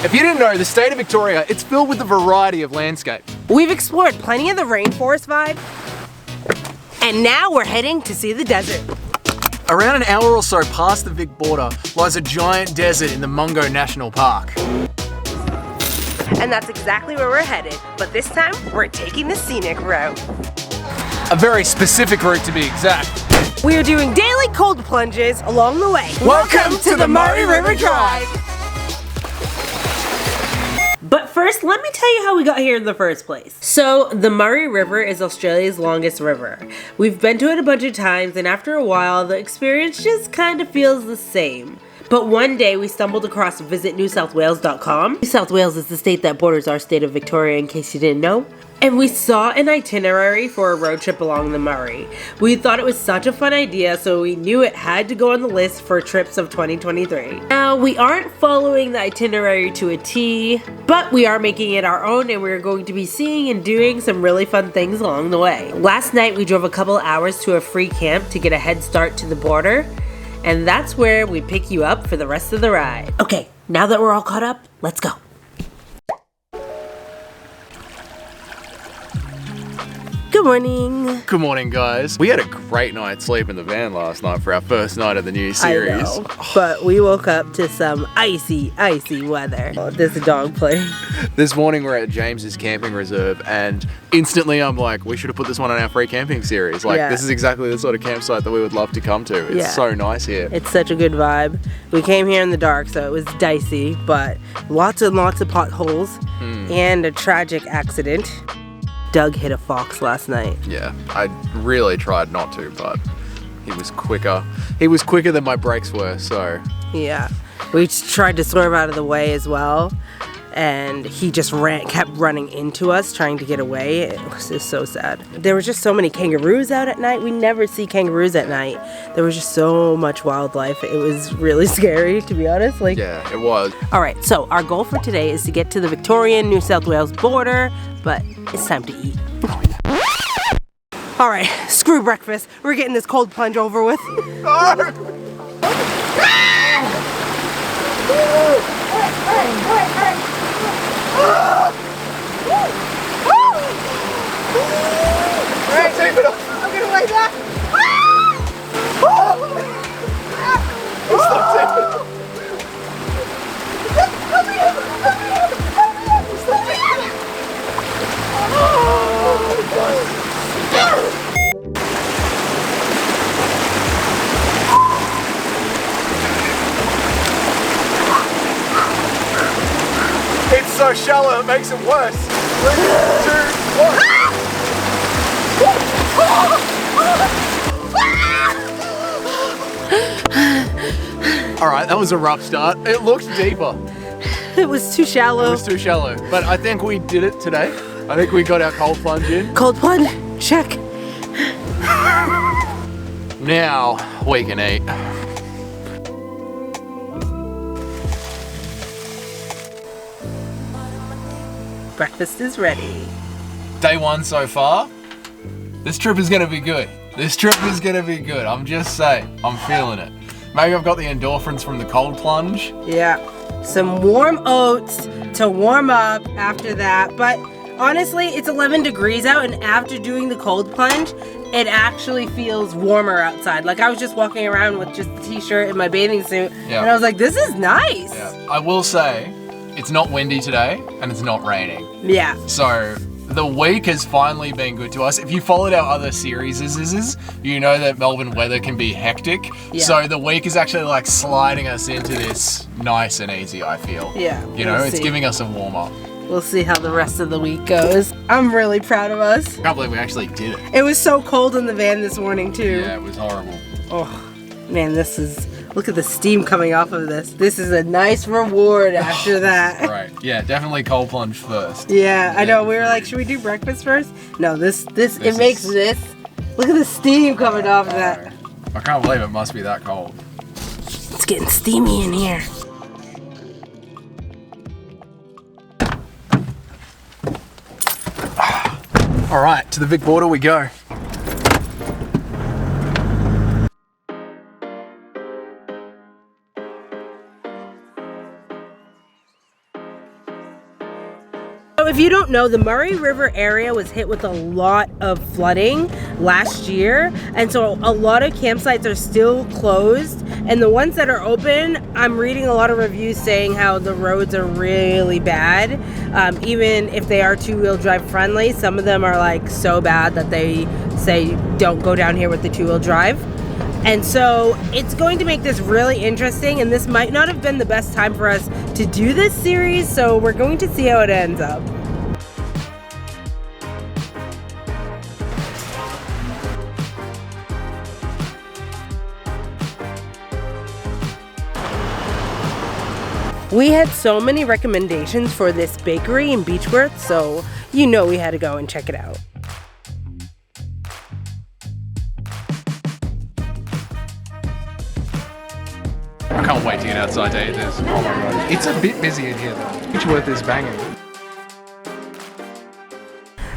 If you didn't know, the state of Victoria, it's filled with a variety of landscape. We've explored plenty of the rainforest vibe, and now we're heading to see the desert. Around an hour or so past the Vic border lies a giant desert in the Mungo National Park. And that's exactly where we're headed, but this time we're taking the scenic route. A very specific route to be exact. We are doing daily cold plunges along the way. Welcome to the Murray River Drive. But first, let me tell you how we got here in the first place. So, the Murray River is Australia's longest river. We've been to it a bunch of times, and after a while, the experience just kind of feels the same. But one day, we stumbled across visitnewsouthwales.com. New South Wales is the state that borders our state of Victoria, in case you didn't know. And we saw an itinerary for a road trip along the Murray. We thought it was such a fun idea, so we knew it had to go on the list for trips of 2023. Now, we aren't following the itinerary to a T, but we are making it our own, and we're going to be seeing and doing some really fun things along the way. Last night, we drove a couple hours to a free camp to get a head start to the border, and that's where we pick you up for the rest of the ride. Okay, now that we're all caught up, let's go. Good morning. Good morning, guys. We had a great night's sleep in the van last night for our first night of the new series. I know, but we woke up to some icy weather. Oh, there's a dog playing. This morning we're at James's camping reserve, and instantly I'm like, we should have put this one on our free camping series. Like, This is exactly the sort of campsite that we would love to come to. It's so nice here. It's such a good vibe. We came here in the dark, so it was dicey, but lots and lots of potholes and a tragic accident. Doug hit a fox last night. Yeah, I really tried not to, but he was quicker. He was quicker than my brakes were, so. Yeah, we tried to swerve out of the way as well, and he just kept running into us, trying to get away. It was just so sad. There were just so many kangaroos out at night. We never see kangaroos at night. There was just so much wildlife. It was really scary, to be honest. Yeah, it was. All right, so our goal for today is to get to the Victorian New South Wales border, but it's time to eat. All right, screw breakfast. We're getting this cold plunge over with. Alright, take it off. I'm gonna lay back. Stop taking it off. It's so shallow, it makes it worse. 3, 2, 1. Alright, that was a rough start. It looked deeper. It was too shallow. It was too shallow, but I think we did it today. I think we got our cold plunge in. Cold plunge, check. Now we can eat. Breakfast is ready. Day 1 so far. This trip is gonna be good. This trip is gonna be good. I'm just saying, I'm feeling it. Maybe I've got the endorphins from the cold plunge. Yeah, some warm oats to warm up after that. But honestly, it's 11 degrees out, and after doing the cold plunge, it actually feels warmer outside. Like, I was just walking around with just a t-shirt and my bathing suit, and I was like, this is nice. Yeah. I will say, it's not windy today, and it's not raining. Yeah. So, the week has finally been good to us. If you followed our other series, you know that Melbourne weather can be hectic. Yeah. So the week is actually like sliding us into this nice and easy, I feel. Yeah. You know, it's giving us a warm up. We'll see how the rest of the week goes. I'm really proud of us. I can't believe we actually did it. It was so cold in the van this morning too. Yeah, it was horrible. Oh, man, look at the steam coming off of this. This is a nice reward after that. Right. Yeah, definitely cold plunge first. Yeah, I know. We were like, should we do breakfast first? No, it makes this. Look at the steam coming off of that. I can't believe it must be that cold. It's getting steamy in here. All right, to the Vic border we go. So if you don't know, the Murray River area was hit with a lot of flooding last year, and so a lot of campsites are still closed, and the ones that are open, I'm reading a lot of reviews saying how the roads are really bad. Even if they are two-wheel drive friendly, some of them are like so bad that they say don't go down here with the two-wheel drive. And so it's going to make this really interesting, and this might not have been the best time for us to do this series, so we're going to see how it ends up. We had so many recommendations for this bakery in Beechworth, so you know we had to go and check it out. I can't wait to get outside to eat this. Oh my god. It's a bit busy in here though. Beechworth is banging.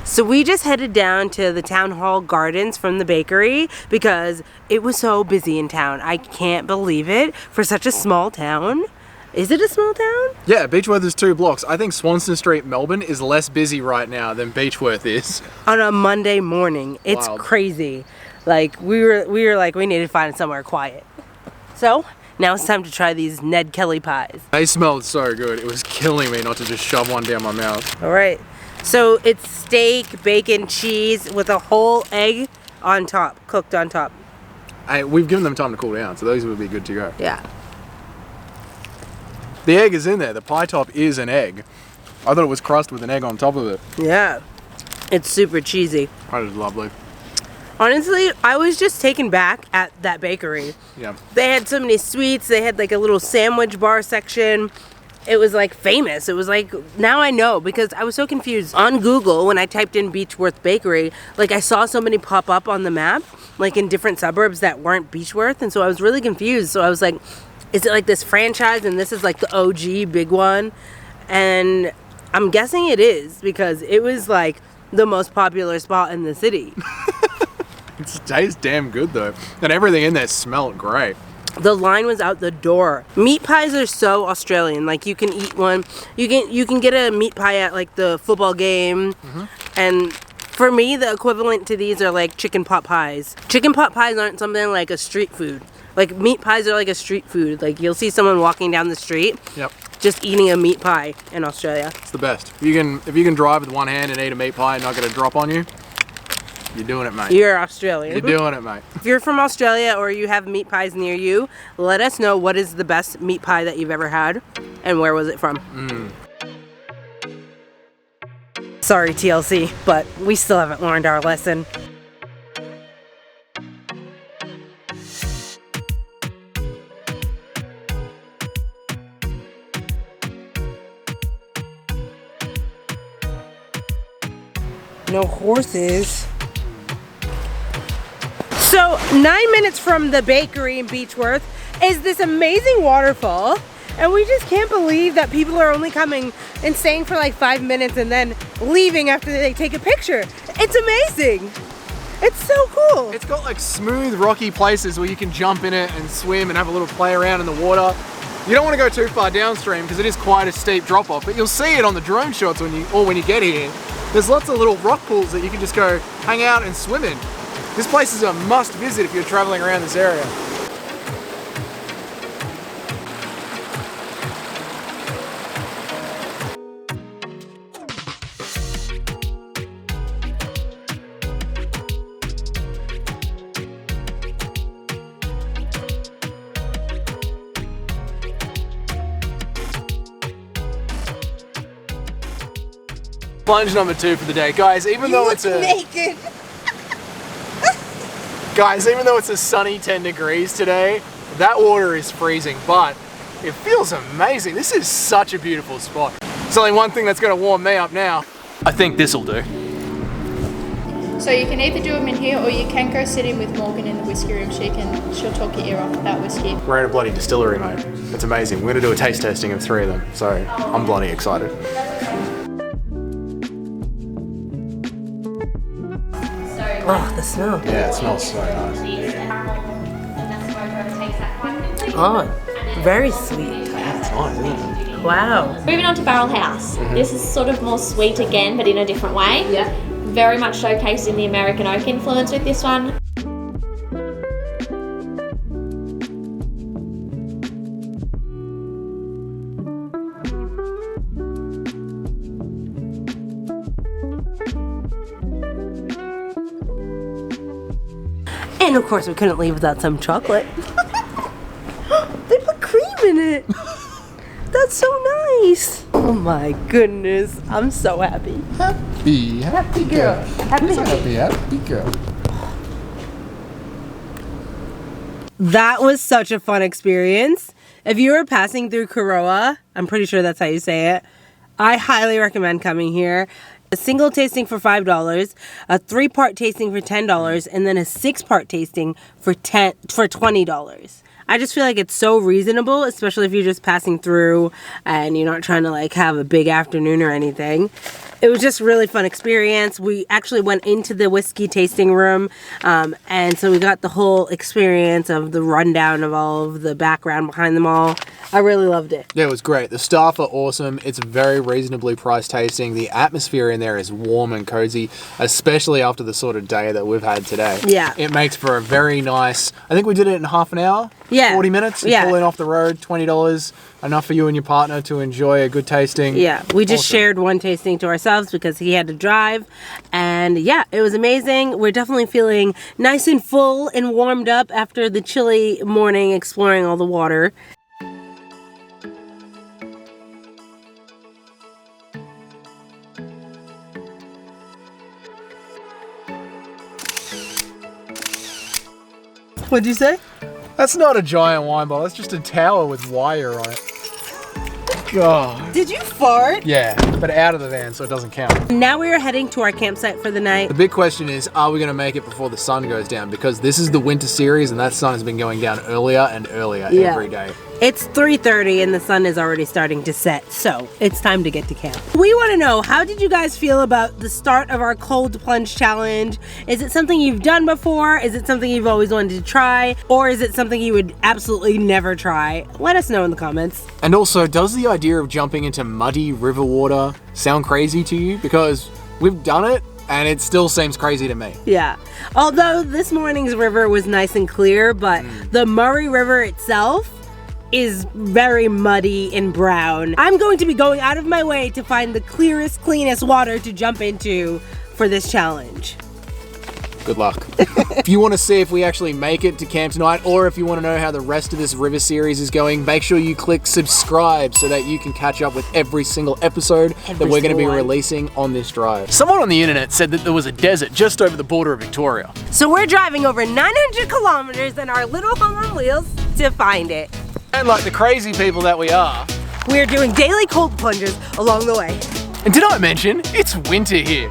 So we just headed down to the town hall gardens from the bakery because it was so busy in town. I can't believe it for such a small town. Is it a small town? Yeah, Beechworth is 2 blocks. I think Swanston Street, Melbourne is less busy right now than Beechworth is. On a Monday morning. It's Wild. Crazy. Like we were like we needed to find somewhere quiet. So now it's time to try these Ned Kelly pies. They smelled so good. It was killing me not to just shove one down my mouth. All right. So it's steak, bacon, cheese with a whole egg on top, cooked on top. Hey, we've given them time to cool down, so those would be good to go. Yeah. The egg is in there. The pie top is an egg. I thought it was crust with an egg on top of it. Yeah. It's super cheesy. That is lovely. Honestly, I was just taken back at that bakery. Yeah. They had so many sweets. They had like a little sandwich bar section. It was like famous. It was like, now I know, because I was so confused. On Google, when I typed in Beechworth Bakery, like I saw so many pop up on the map, like in different suburbs that weren't Beechworth. And so I was really confused. So I was like, is it like this franchise and this is like the OG big one? And I'm guessing it is, because it was like the most popular spot in the city. It tastes damn good though. And everything in there smelled great. The line was out the door. Meat pies are so Australian. Like you can eat one. You can get a meat pie at like the football game. And for me, the equivalent to these are like chicken pot pies. Chicken pot pies aren't something like a street food. Like meat pies are like a street food. Like you'll see someone walking down the street. Yep. Just eating a meat pie in Australia. It's the best. If you can drive with one hand and eat a meat pie and not get a drop on you, you're doing it, mate. You're Australian. You're doing it, mate. If you're from Australia or you have meat pies near you, let us know what is the best meat pie that you've ever had and where was it from. Sorry, TLC, but we still haven't learned our lesson. No horses. So 9 minutes from the bakery in Beechworth is this amazing waterfall, and we just can't believe that people are only coming and staying for like 5 minutes and then leaving after they take a picture. It's amazing. It's so cool. It's got like smooth rocky places where you can jump in it and swim and have a little play around in the water. You don't want to go too far downstream because it is quite a steep drop off, but you'll see it on the drone shots when you get here. There's lots of little rock pools that you can just go hang out and swim in. This place is a must visit if you're traveling around this area. Plunge number 2 for the day. Guys, even though it's naked. Guys, even though it's a sunny 10 degrees today, that water is freezing, but it feels amazing. This is such a beautiful spot. There's only one thing that's gonna warm me up now. I think this'll do. So you can either do them in here or you can go sit in with Morgan in the whiskey room. She'll talk your ear off with that whiskey. We're in a bloody distillery, mate. It's amazing. We're gonna do a taste testing of 3 of them, so I'm bloody excited. Oh, the smell. Yeah, it smells so nice. Oh, very sweet. It's nice, isn't it? Wow. Moving on to Barrel House. This is sort of more sweet again, but in a different way. Yeah. Very much showcasing the American oak influence with this one. And of course we couldn't leave without some chocolate. They put cream in it. That's so nice. Oh my goodness. I'm so happy. Happy girl. Happy girl. That was such a fun experience. If you were passing through Kuroa, I'm pretty sure that's how you say it, I highly recommend coming here. A single tasting for $5, a 3-part tasting for $10, and then a 6-part tasting for $20. I just feel like it's so reasonable, especially if you're just passing through and you're not trying to like have a big afternoon or anything. It was just a really fun experience. We actually went into the whiskey tasting room, and so we got the whole experience of the rundown of all of the background behind them all. I really loved it. Yeah, it was great. The staff are awesome. It's very reasonably priced tasting. The atmosphere in there is warm and cozy, especially after the sort of day that we've had today. Yeah. It makes for a very nice, I think we did it in half an hour. Yeah. 40 minutes. Yeah. Pull in off the road, $20. Enough for you and your partner to enjoy a good tasting. Yeah, we just Awesome. shared one tasting to ourselves because he had to drive. And yeah, it was amazing. We're definitely feeling nice and full and warmed up after the chilly morning exploring all the water. What'd you say? That's not a giant wine bottle. That's just a tower with wire on it. God. Did you fart? Yeah, but out of the van, so it doesn't count. Now we are heading to our campsite for the night. The big question is, are we going to make it before the sun goes down? Because this is the winter series, and that sun has been going down earlier and earlier every day. It's 3:30 and the sun is already starting to set, so it's time to get to camp. We want to know, how did you guys feel about the start of our cold plunge challenge? Is it something you've done before? Is it something you've always wanted to try? Or is it something you would absolutely never try? Let us know in the comments. And also, does the idea of jumping into muddy river water sound crazy to you? Because we've done it, and it still seems crazy to me. Yeah. Although this morning's river was nice and clear, but the Murray River itself is very muddy and brown. I'm going to be going out of my way to find the clearest, cleanest water to jump into for this challenge. Good luck. If you want to see if we actually make it to camp tonight, or if you want to know how the rest of this river series is going, make sure you click subscribe so that you can catch up with every single episode that we're going to be releasing on this drive. Someone on the internet said that there was a desert just over the border of Victoria. So we're driving over 900 kilometers in our little home on wheels to find it. And like the crazy people that we are, We're doing daily cold plunges along the way. and did I mention, it's winter here.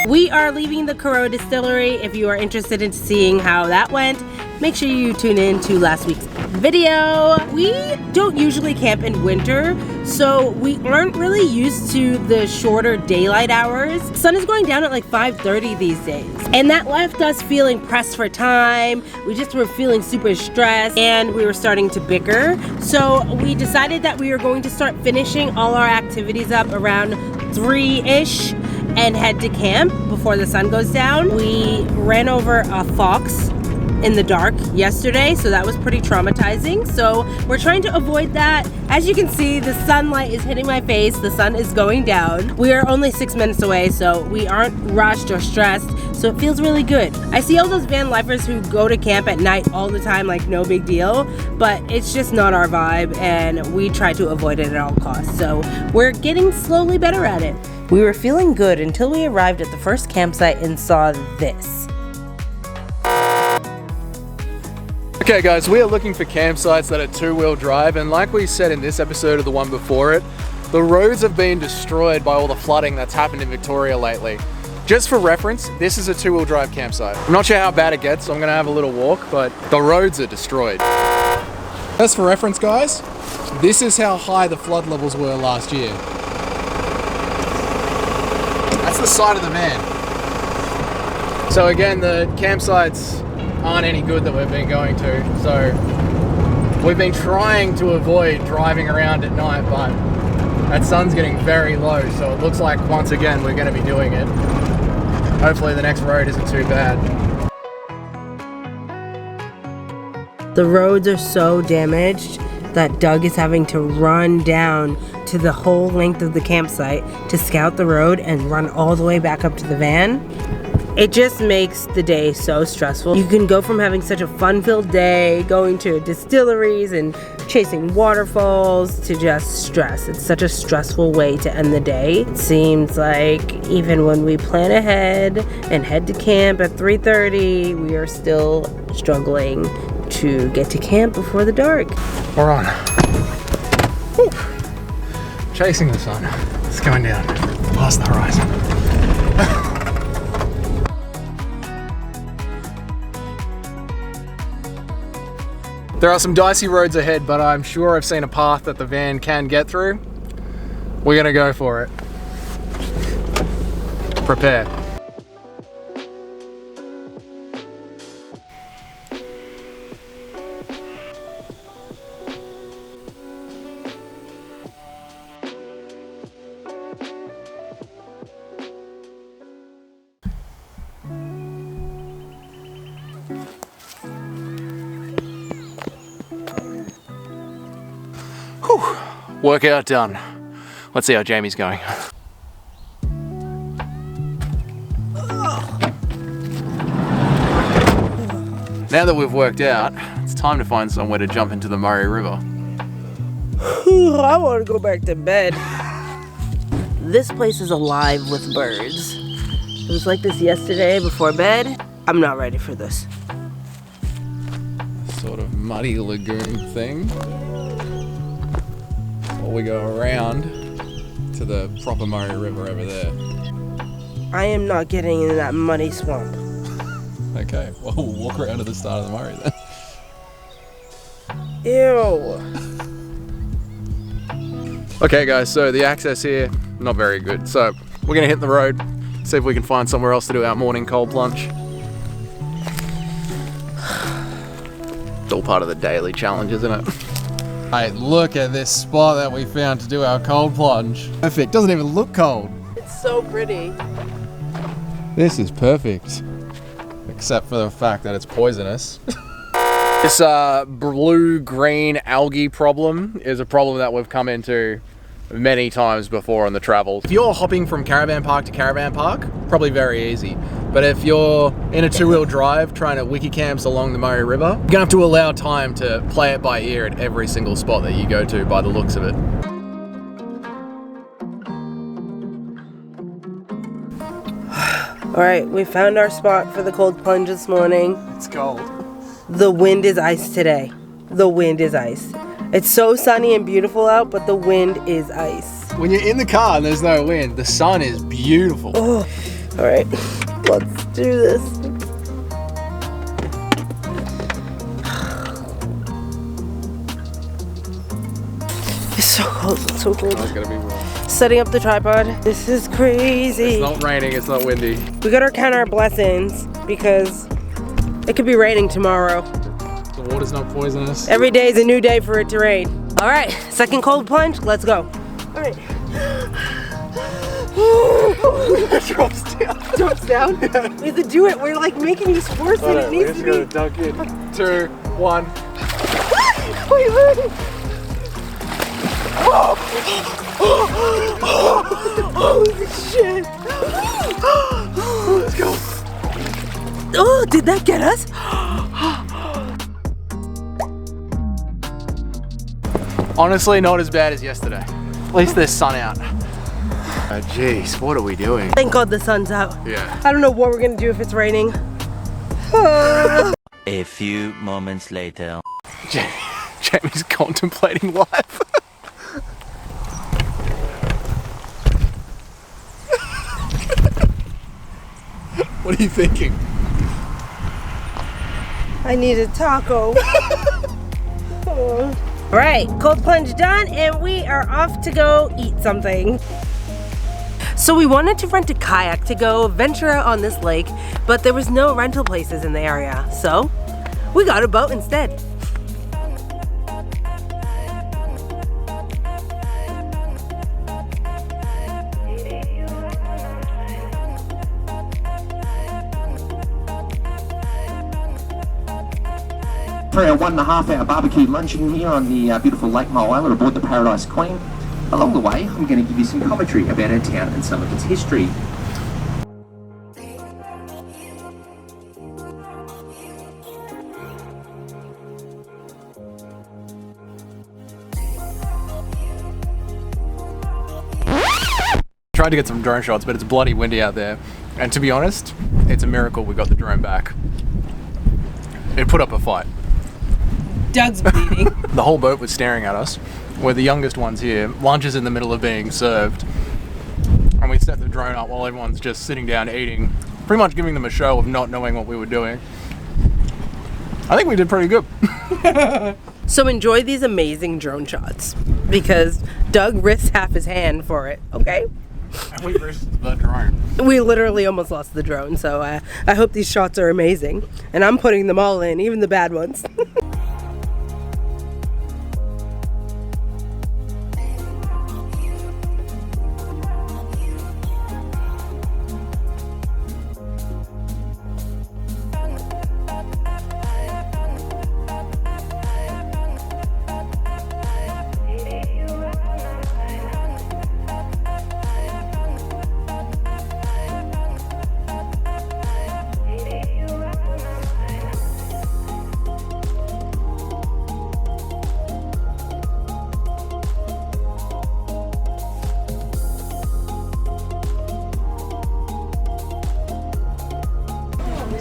We are leaving the Kuroa distillery. If you are interested in seeing how that went, make sure you tune in to last week's video. We don't usually camp in winter, so we aren't really used to the shorter daylight hours. Sun is going down at like 5:30 these days, and that left us feeling pressed for time. We just were feeling super stressed, and we were starting to bicker. So we decided that we were going to start finishing all our activities up around 3-ish and head to camp before the sun goes down. We ran over a fox in the dark yesterday, so that was pretty traumatizing. So we're trying to avoid that. As you can see, the sunlight is hitting my face. The sun is going down. We are only 6 minutes away, so we aren't rushed or stressed, so it feels really good. I see all those van lifers who go to camp at night all the time, like no big deal, but it's just not our vibe, and we try to avoid it at all costs. So we're getting slowly better at it. We were feeling good until we arrived at the first campsite and saw this. Okay guys, we are looking for campsites that are 2-wheel drive, and like we said in this episode or the one before it, the roads have been destroyed by all the flooding that's happened in Victoria lately. Just for reference, this is a 2-wheel drive campsite. I'm not sure how bad it gets, so I'm gonna have a little walk, but the roads are destroyed. Just for reference guys, this is how high the flood levels were last year. That's the side of the van. So again, the campsites aren't any good that we've been going to, so We've been trying to avoid driving around at night, but that sun's getting very low, so it looks like once again we're going to be doing it. Hopefully the next road isn't too bad. The roads are so damaged that Doug is having to run down to the whole length of the campsite to scout the road and run all the way back up to the van. It just makes the day so stressful. You can go from having such a fun-filled day, going to distilleries and chasing waterfalls, to just stress. It's such a stressful way to end the day. It seems like even when we plan ahead and head to camp at 3:30, we are still struggling to get to camp before the dark. We're on. Woo. Chasing the sun. It's going down past the horizon. There are some dicey roads ahead, but I'm sure I've seen a path that the van can get through. We're gonna go for it. Prepare. Whew. Workout done. Let's see how Jamie's going. Now that we've worked out, it's time to find somewhere to jump into the Murray River. I want to go back to bed. This place is alive with birds. It was like this yesterday before bed. I'm not ready for this. Sort of muddy lagoon thing. Or we go around to the proper Murray River over there. I am not getting in that muddy swamp. Okay, well we'll walk around to the start of the Murray then. Ew. Okay guys, so the access here, not very good. So we're gonna hit the road, see if we can find somewhere else to do our morning cold plunge. It's all part of the daily challenge, isn't it? Hey, look at this spot that we found to do our cold plunge. Perfect, doesn't even look cold. It's so pretty. This is perfect. Except for the fact that it's poisonous. This blue-green algae problem is a problem that we've come into many times before on the travel. If you're hopping from caravan park to caravan park, probably very easy. But if you're in a two-wheel drive trying to wiki camps along the Murray River, you're gonna have to allow time to play it by ear at every single spot that you go to by the looks of it. All right, we found our spot for the cold plunge this morning. It's cold. The wind is ice today. The wind is ice. It's so sunny and beautiful out, but the wind is ice. When you're in the car and there's no wind, the sun is beautiful. Oh, all right, let's do this. It's so cold, it's so cold. Oh, it's gonna be warm. Setting up the tripod. This is crazy. It's not raining, it's not windy. We gotta count our blessings because it could be raining tomorrow. The water's not poisonous. Every day is a new day for it to rain. All right, second cold plunge, let's go. All right. Drops down. Drops down? Yeah. We have to do it. We're like making this force and it needs to be. We're just gonna dunk in. 2, 1. Wait, wait. Holy shit. Let's go. Oh, did that get us? Honestly, not as bad as yesterday. At least there's sun out. Oh, jeez, what are we doing? Thank God the sun's out. Yeah. I don't know what we're gonna do if it's raining. A few moments later. Jamie's contemplating life. What are you thinking? I need a taco. All right, cold plunge done, and we are off to go eat something. So we wanted to rent a kayak to go venture out on this lake, but there was no rental places in the area, so we got a boat instead. for our 1.5 hour barbecue luncheon here on the beautiful Lake Mile Island aboard the Paradise Queen. Along the way, I'm going to give you some commentary about our town and some of its history. Tried to get some drone shots, but it's bloody windy out there. And to be honest, it's a miracle we got the drone back. It put up a fight. Doug's bleeding. The whole boat was staring at us. We're the youngest ones here. Lunch is in the middle of being served. And we set the drone up while everyone's just sitting down eating. Pretty much giving them a show of not knowing what we were doing. I think we did pretty good. So enjoy these amazing drone shots because Doug risked half his hand for it, okay? And we risked the drone. We literally almost lost the drone, so I hope these shots are amazing. And I'm putting them all in, even the bad ones.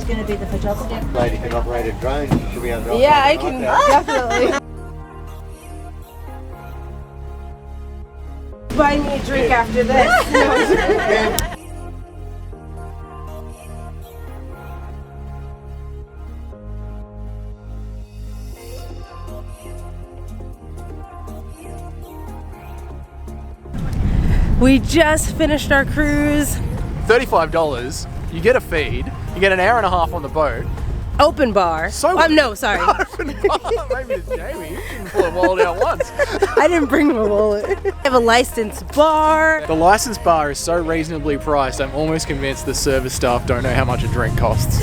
Going to be the photographer. Lady can operate a drone. Should we have Yeah, I can definitely. Buy me a drink after this. We just finished our cruise. $35, you get a feed, you get an hour and a half on the boat. Open bar. So no, sorry. Open bar. Maybe it's Jamie. You shouldn't pull a wallet out once. I didn't bring my wallet. I have a licensed bar. The licensed bar is so reasonably priced, I'm almost convinced the service staff don't know how much a drink costs.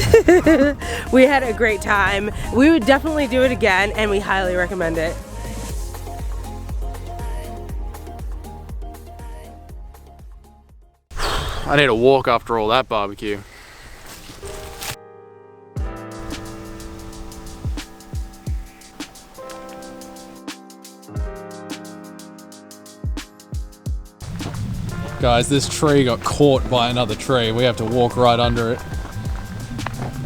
We had a great time. We would definitely do it again, and we highly recommend it. I need a walk after all that barbecue. Guys, this tree got caught by another tree. We have to walk right under it.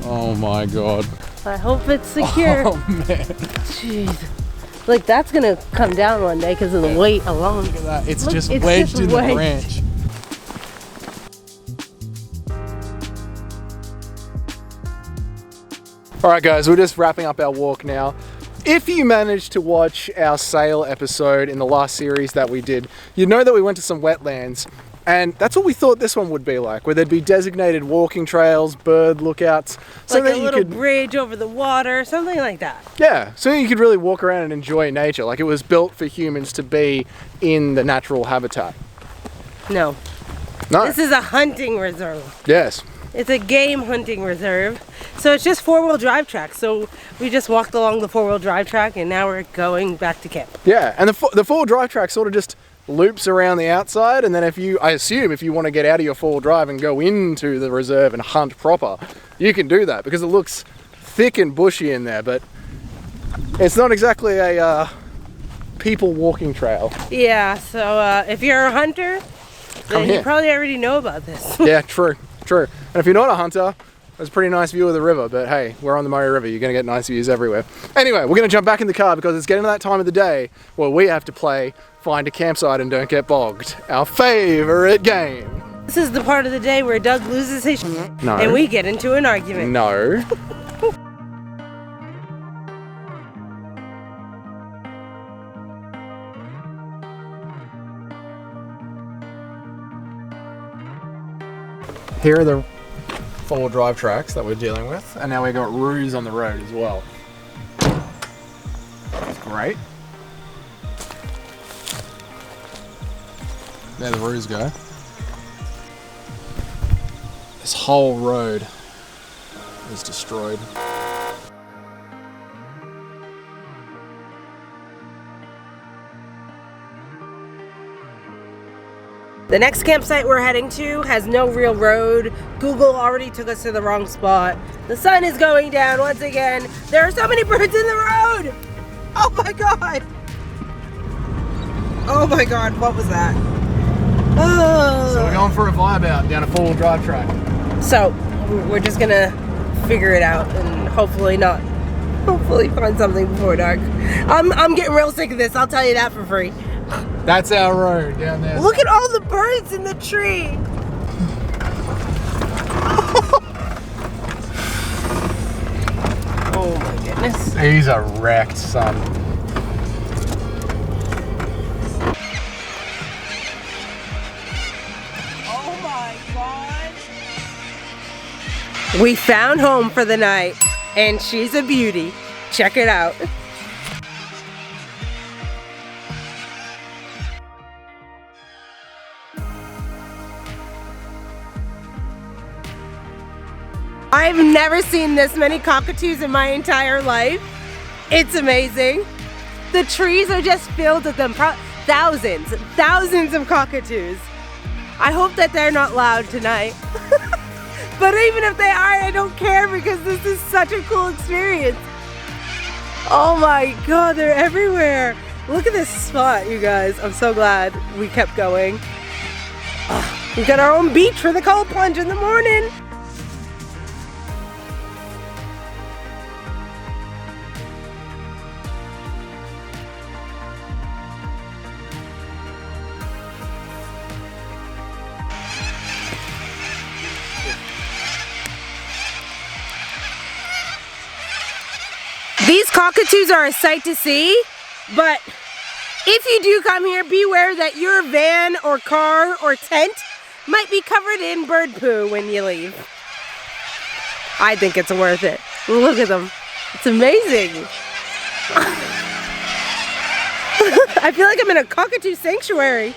Oh my god. I hope it's secure. Oh man. Jeez. Like, that's gonna come down one day because of the weight alone. Look at that. It's Look, just it's wedged just in wedged. the branch. Alright guys, we're just wrapping up our walk now. If you managed to watch our sail episode in the last series that we did, you know that we went to some wetlands, and that's what we thought this one would be like, where there'd be designated walking trails, bird lookouts, Like a little bridge over the water, something like that. Yeah, so you could really walk around and enjoy nature, like it was built for humans to be in the natural habitat. No. No. This is a hunting reserve. Yes. It's a game hunting reserve. So it's just four-wheel drive track. So we just walked along the four-wheel drive track and now we're going back to camp. Yeah, and the four-wheel drive track sort of just loops around the outside, and then I assume if you want to get out of your four-wheel drive and go into the reserve and hunt proper, you can do that because it looks thick and bushy in there, but it's not exactly a people walking trail. Yeah, so if you're a hunter, then you probably already know about this. Yeah, true. And if you're not a hunter, there's a pretty nice view of the river, but hey, we're on the Murray River, you're gonna get nice views everywhere. Anyway, we're gonna jump back in the car because it's getting to that time of the day where we have to play Find a Campsite and Don't Get Bogged, our favorite game. This is the part of the day where Doug loses his shit and we get into an argument. No. Here are the four-wheel drive tracks that we're dealing with, and now we've got roos on the road as well. That's great. There the roos go. This whole road is destroyed. The next campsite we're heading to has no real road. Google already took us to the wrong spot. The sun is going down once again. There are so many birds in the road. Oh my God. Oh my God, what was that? Oh. So we're going for a vibe out down a 4-wheel drive track. So we're just gonna figure it out and hopefully find something before dark. I'm getting real sick of this, I'll tell you that for free. That's our road down there. Look at all the birds in the tree. Oh my goodness. He's a wrecked son. Oh my God. We found home for the night and she's a beauty. Check it out. I've never seen this many cockatoos in my entire life. It's amazing. The trees are just filled with them. Thousands of cockatoos. I hope that they're not loud tonight. But even if they are, I don't care because this is such a cool experience. Oh my God, they're everywhere. Look at this spot, you guys. I'm so glad we kept going. Oh, we got our own beach for the cold plunge in the morning. These cockatoos are a sight to see, but if you do come here, beware that your van or car or tent might be covered in bird poo when you leave. I think it's worth it. Look at them. It's amazing. I feel like I'm in a cockatoo sanctuary.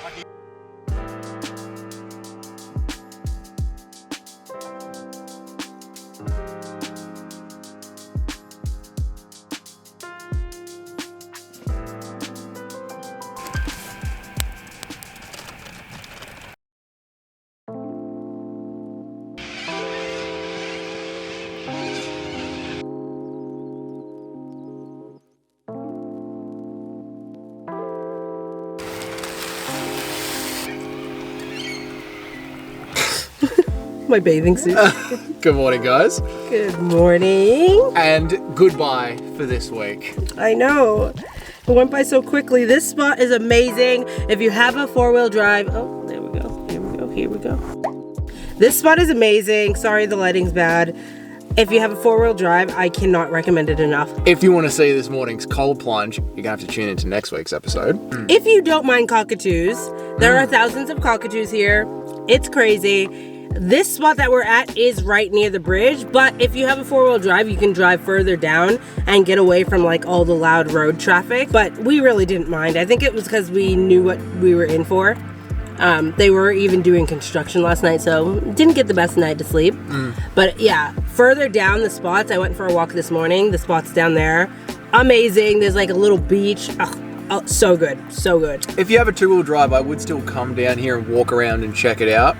My bathing suit. Good morning, guys. Good morning. And goodbye for this week. I know. It went by so quickly. This spot is amazing. If you have a 4-wheel drive, oh, there we go. Here we go. This spot is amazing. Sorry, the lighting's bad. If you have a 4-wheel drive, I cannot recommend it enough. If you want to see this morning's cold plunge, you're going to have to tune into next week's episode. If you don't mind cockatoos, there are thousands of cockatoos here. It's crazy. This spot that we're at is right near the bridge, but if you have a 4-wheel drive, you can drive further down and get away from like all the loud road traffic. But we really didn't mind. I think it was because we knew what we were in for. They were even doing construction last night, so didn't get the best night to sleep. But yeah, further down the spots, I went for a walk this morning. The spots down there, amazing. There's like a little beach. Oh, so good, so good. If you have a 2-wheel drive, I would still come down here and walk around and check it out.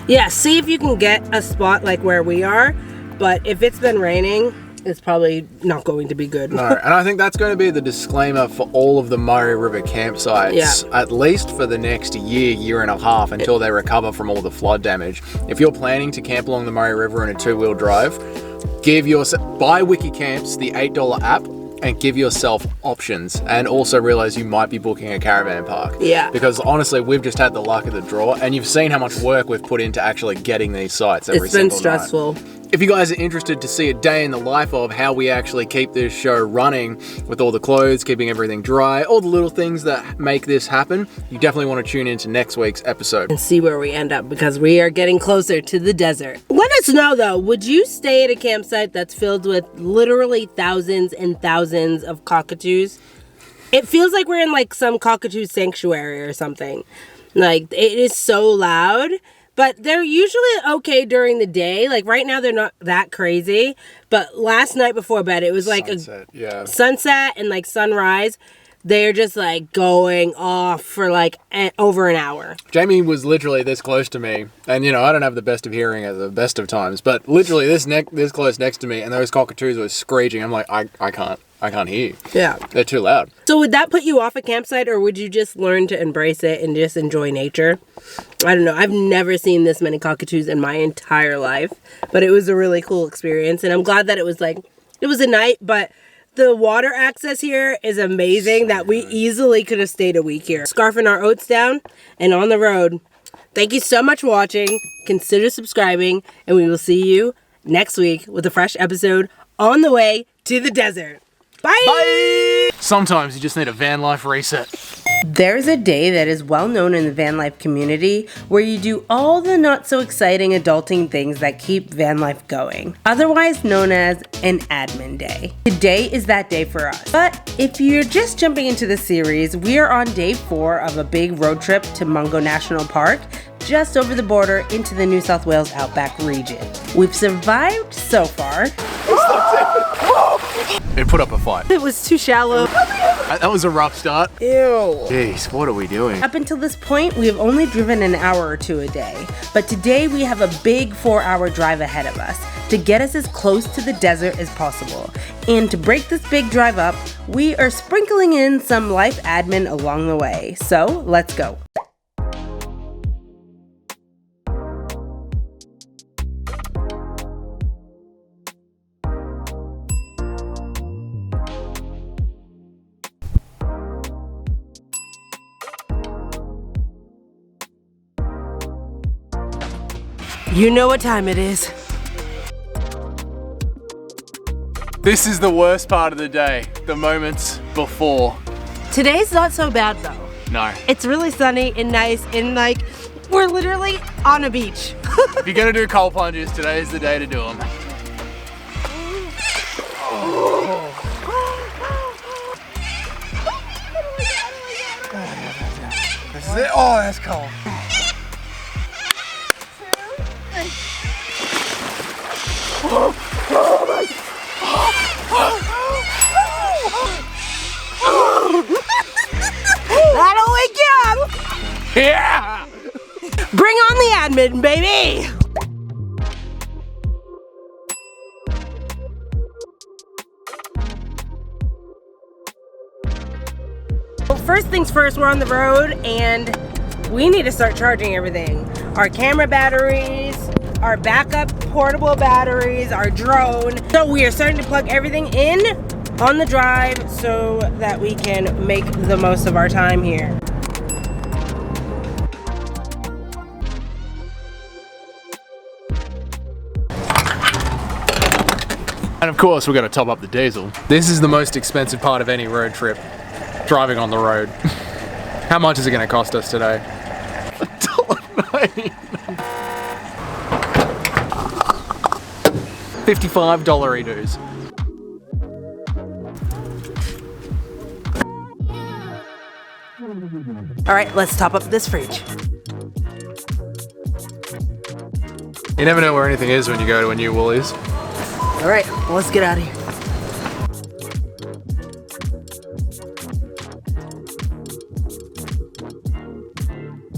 Yeah, see if you can get a spot like where we are, but if it's been raining, it's probably not going to be good. No, and I think that's going to be the disclaimer for all of the Murray River campsites, at least for the next year and a half until they recover from all the flood damage. If you're planning to camp along the Murray River in a 2-wheel drive, buy Wiki Camps, the $8 app, and give yourself options, and also realize you might be booking a caravan park. Yeah. Because honestly, we've just had the luck of the draw, and you've seen how much work we've put into actually getting these sites every single night. It's been stressful. If you guys are interested to see a day in the life of how we actually keep this show running with all the clothes, keeping everything dry, all the little things that make this happen, you definitely want to tune into next week's episode. And see where we end up, because we are getting closer to the desert. Let us know though, would you stay at a campsite that's filled with literally thousands and thousands of cockatoos? It feels like we're in like some cockatoo sanctuary or something. Like, it is so loud. But they're usually okay during the day. Like right now, they're not that crazy. But last night before bed, it was like sunset, a sunset and like sunrise. they're just like going off for like over an hour. Jamie was literally this close to me, and you know I don't have the best of hearing at the best of times, but literally this close next to me, and those cockatoos were screeching. I'm like, I can't hear. Yeah, they're too loud. So would that put you off a campsite, or would you just learn to embrace it and just enjoy nature? I don't know. I've never seen this many cockatoos in my entire life, but it was a really cool experience, and I'm glad that it was a night, but the water access here is amazing that we easily could have stayed a week here. Scarfing our oats down and on the road. Thank you so much for watching. Consider subscribing, and we will see you next week with a fresh episode on the way to the desert. Bye! Bye! Sometimes you just need a van life reset. There's a day that is well known in the van life community where you do all the not so exciting adulting things that keep van life going, otherwise known as an admin day. Today is that day for us. But if you're just jumping into the series, we are on day 4 of a big road trip to Mungo National Park, just over the border into the New South Wales Outback region. We've survived so far. It put up a fight. It was too shallow. That was a rough start. Ew. Jeez, what are we doing? Up until this point, we have only driven an hour or 2 a day. But today we have a big 4-hour drive ahead of us to get us as close to the desert as possible. And to break this big drive up, we are sprinkling in some life admin along the way. So let's go. You know what time it is. This is the worst part of the day, the moments before. Today's not so bad though. No. It's really sunny and nice and like, we're literally on a beach. If you're gonna do cold plunges, today is the day to do them. This is it. Oh, that's cold. That'll wake you up! Yeah! Bring on the admin, baby! Well, first things first, we're on the road and we need to start charging everything. Our camera batteries, our backup portable batteries, our drone. So we are starting to plug everything in on the drive so that we can make the most of our time here. And of course, we're gonna top up the diesel. This is the most expensive part of any road trip, driving on the road. How much is it gonna cost us today? $1.90. $55 dues. All right, let's top up this fridge. You never know where anything is when you go to a new Woolies. All right, let's get out of here.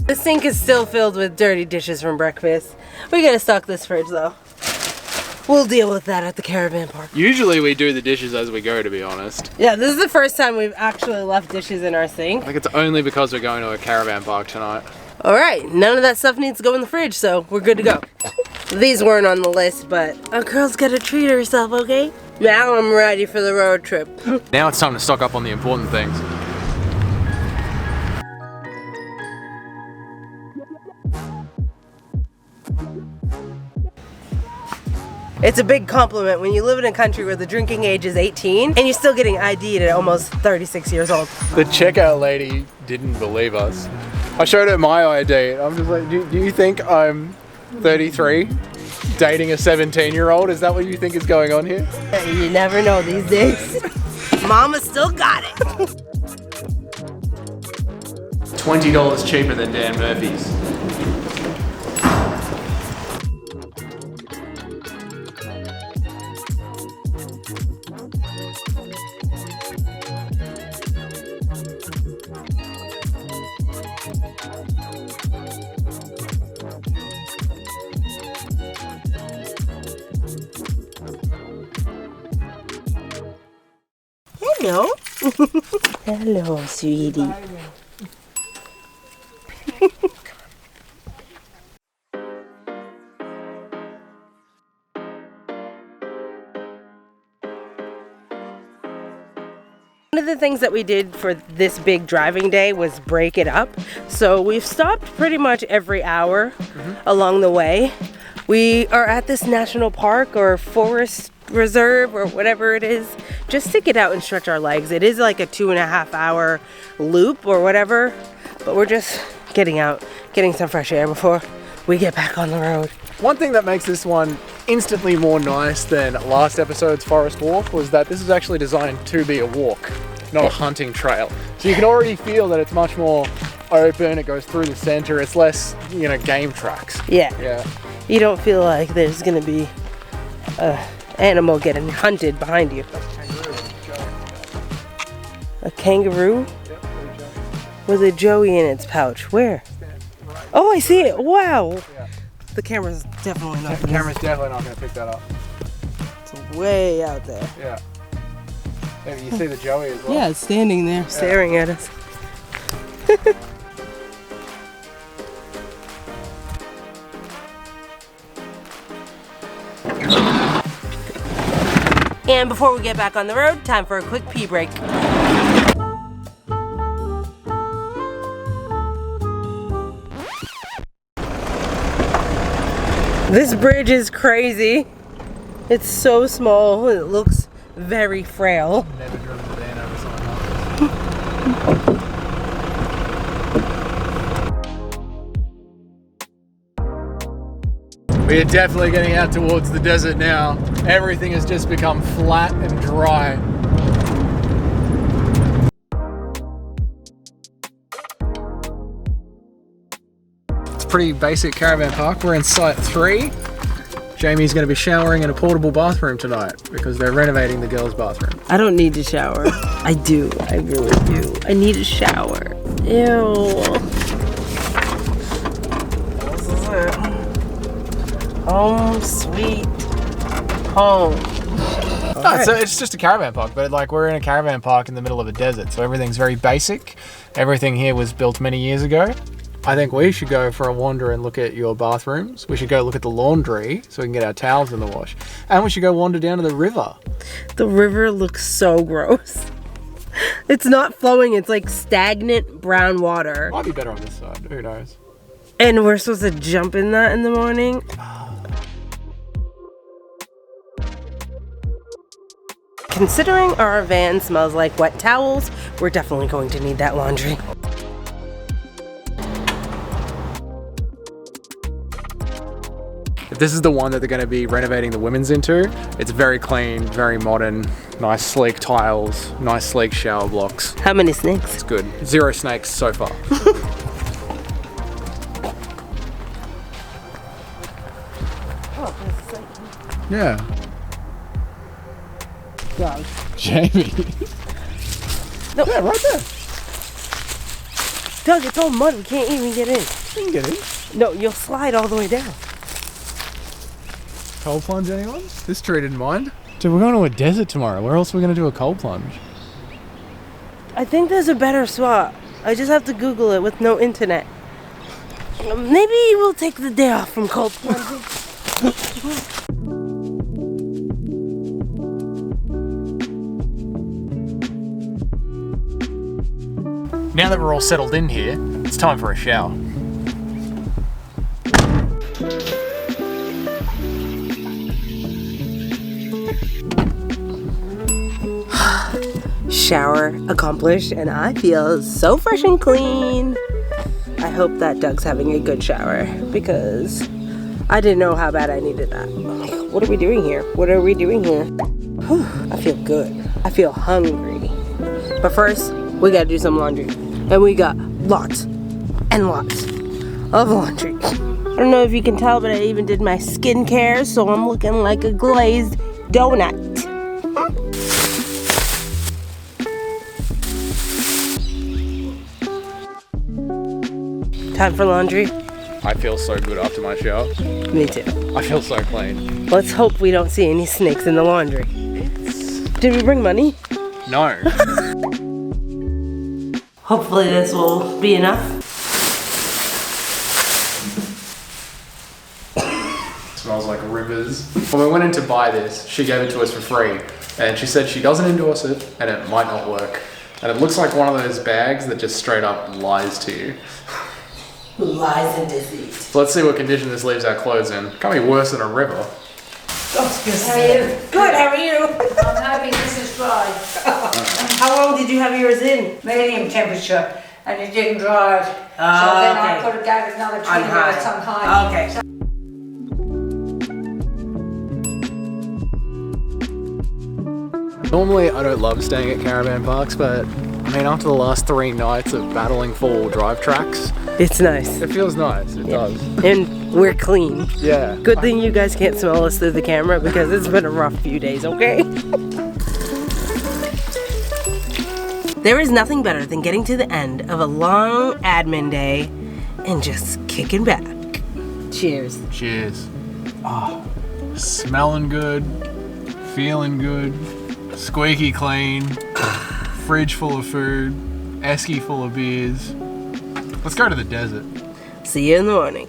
The sink is still filled with dirty dishes from breakfast. We gotta stock this fridge though. We'll deal with that at the caravan park. Usually we do the dishes as we go, to be honest. Yeah, this is the first time we've actually left dishes in our sink. I think it's only because we're going to a caravan park tonight. All right, none of that stuff needs to go in the fridge, so we're good to go. These weren't on the list, but a girl's gotta treat herself, okay? Now I'm ready for the road trip. Now it's time to stock up on the important things. It's a big compliment when you live in a country where the drinking age is 18 and you're still getting ID'd at almost 36 years old. The checkout lady didn't believe us. I showed her my ID. I'm just like, do you think I'm 33? Dating a 17-year-old? Is that what you think is going on here? You never know these days. Mama still got it. $20 cheaper than Dan Murphy's. Hello. Hello, sweetie. One of the things that we did for this big driving day was break it up. So we've stopped pretty much every hour along the way. We are at this national park or forest reserve or whatever it is, just to get out and stretch our legs. It is like a 2.5 hour loop or whatever, but we're just getting out, getting some fresh air before we get back on the road. One thing that makes this one instantly more nice than last episode's forest walk was that this is actually designed to be a walk, not a hunting trail. So you can already feel that it's much more open, it goes through the center, it's less, you know, game tracks. Yeah. You don't feel like there's gonna be an animal getting hunted behind you. A kangaroo? With a joey in its pouch. Where? Oh, I see it. Wow. The camera's definitely not. The camera's definitely not going to pick that up. It's way out there. Yeah. Maybe you see the joey as well. Yeah, it's standing there, staring at us. And before we get back on the road, time for a quick pee break. This bridge is crazy. It's so small and it looks very frail. Never driven a van over something like this. We are definitely getting out towards the desert now. Everything has just become flat and dry. It's a pretty basic caravan park. We're in site 3. Jamie's going to be showering in a portable bathroom tonight because they're renovating the girls' bathroom. I don't need to shower. I do. I really do. I need a shower. Ew. This is it. Home sweet home. No, so it's just a caravan park, but like we're in a caravan park in the middle of a desert, so everything's very basic. Everything here was built many years ago. I think we should go for a wander and look at your bathrooms. We should go look at the laundry so we can get our towels in the wash. And we should go wander down to the river. The river looks so gross. It's not flowing, it's like stagnant brown water. Might be better on this side, who knows? And we're supposed to jump in that in the morning? Considering our van smells like wet towels, we're definitely going to need that laundry. If this is the one that they're going to be renovating the women's into, it's very clean, very modern, nice sleek tiles, nice sleek shower blocks. How many snakes? It's good. 0 snakes so far. Yeah. Dog. Jamie. No. Yeah, right there. Doug, it's all mud. We can't even get in. You can get in. No, you'll slide all the way down. Cold plunge, anyone? This tree didn't mind. Dude, we're going to a desert tomorrow. Where else are we going to do a cold plunge? I think there's a better spot. I just have to Google it with no internet. Maybe we'll take the day off from cold plunging. Now that we're all settled in here, it's time for a shower. Shower accomplished, and I feel so fresh and clean. I hope that Doug's having a good shower because I didn't know how bad I needed that. What are we doing here? What are we doing here? Whew, I feel good. I feel hungry. But first, we gotta do some laundry. And we got lots and lots of laundry. I don't know if you can tell, but I even did my skincare, so I'm looking like a glazed donut. Time for laundry? I feel so good after my shower. Me too. I feel so clean. Let's hope we don't see any snakes in the laundry. Did we bring money? No. Hopefully this will be enough. Smells like rivers. When we went in to buy this, she gave it to us for free. And she said she doesn't endorse it and it might not work. And it looks like one of those bags that just straight up lies to you. Lies and deceit. So let's see what condition this leaves our clothes in. Can't be worse than a river. How are you? Good, how are you? I'm hoping this is dry. How long did you have yours in? Medium temperature, and it didn't dry. So then I put it down another 20 minutes on high. Okay. So Normally I don't love staying at caravan parks, but I mean after the last 3 nights of battling 4-wheel drive tracks, It's nice. it feels nice, it does. And we're clean. Yeah. Good thing you guys can't smell us through the camera because it's been a rough few days, okay? There is nothing better than getting to the end of a long admin day and just kicking back. Cheers. Cheers. Oh, smelling good, feeling good, squeaky clean, fridge full of food, esky full of beers. Let's go to the desert. See you in the morning.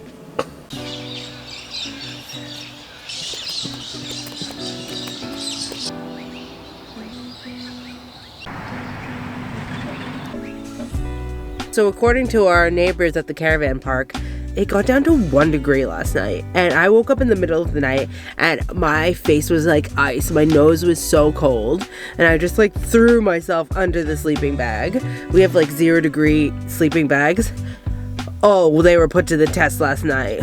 So according to our neighbors at the caravan park, it got down to 1 degree last night. And I woke up in the middle of the night and my face was like ice. My nose was so cold. And I just like threw myself under the sleeping bag. We have like 0 degree sleeping bags. Oh, well, they were put to the test last night.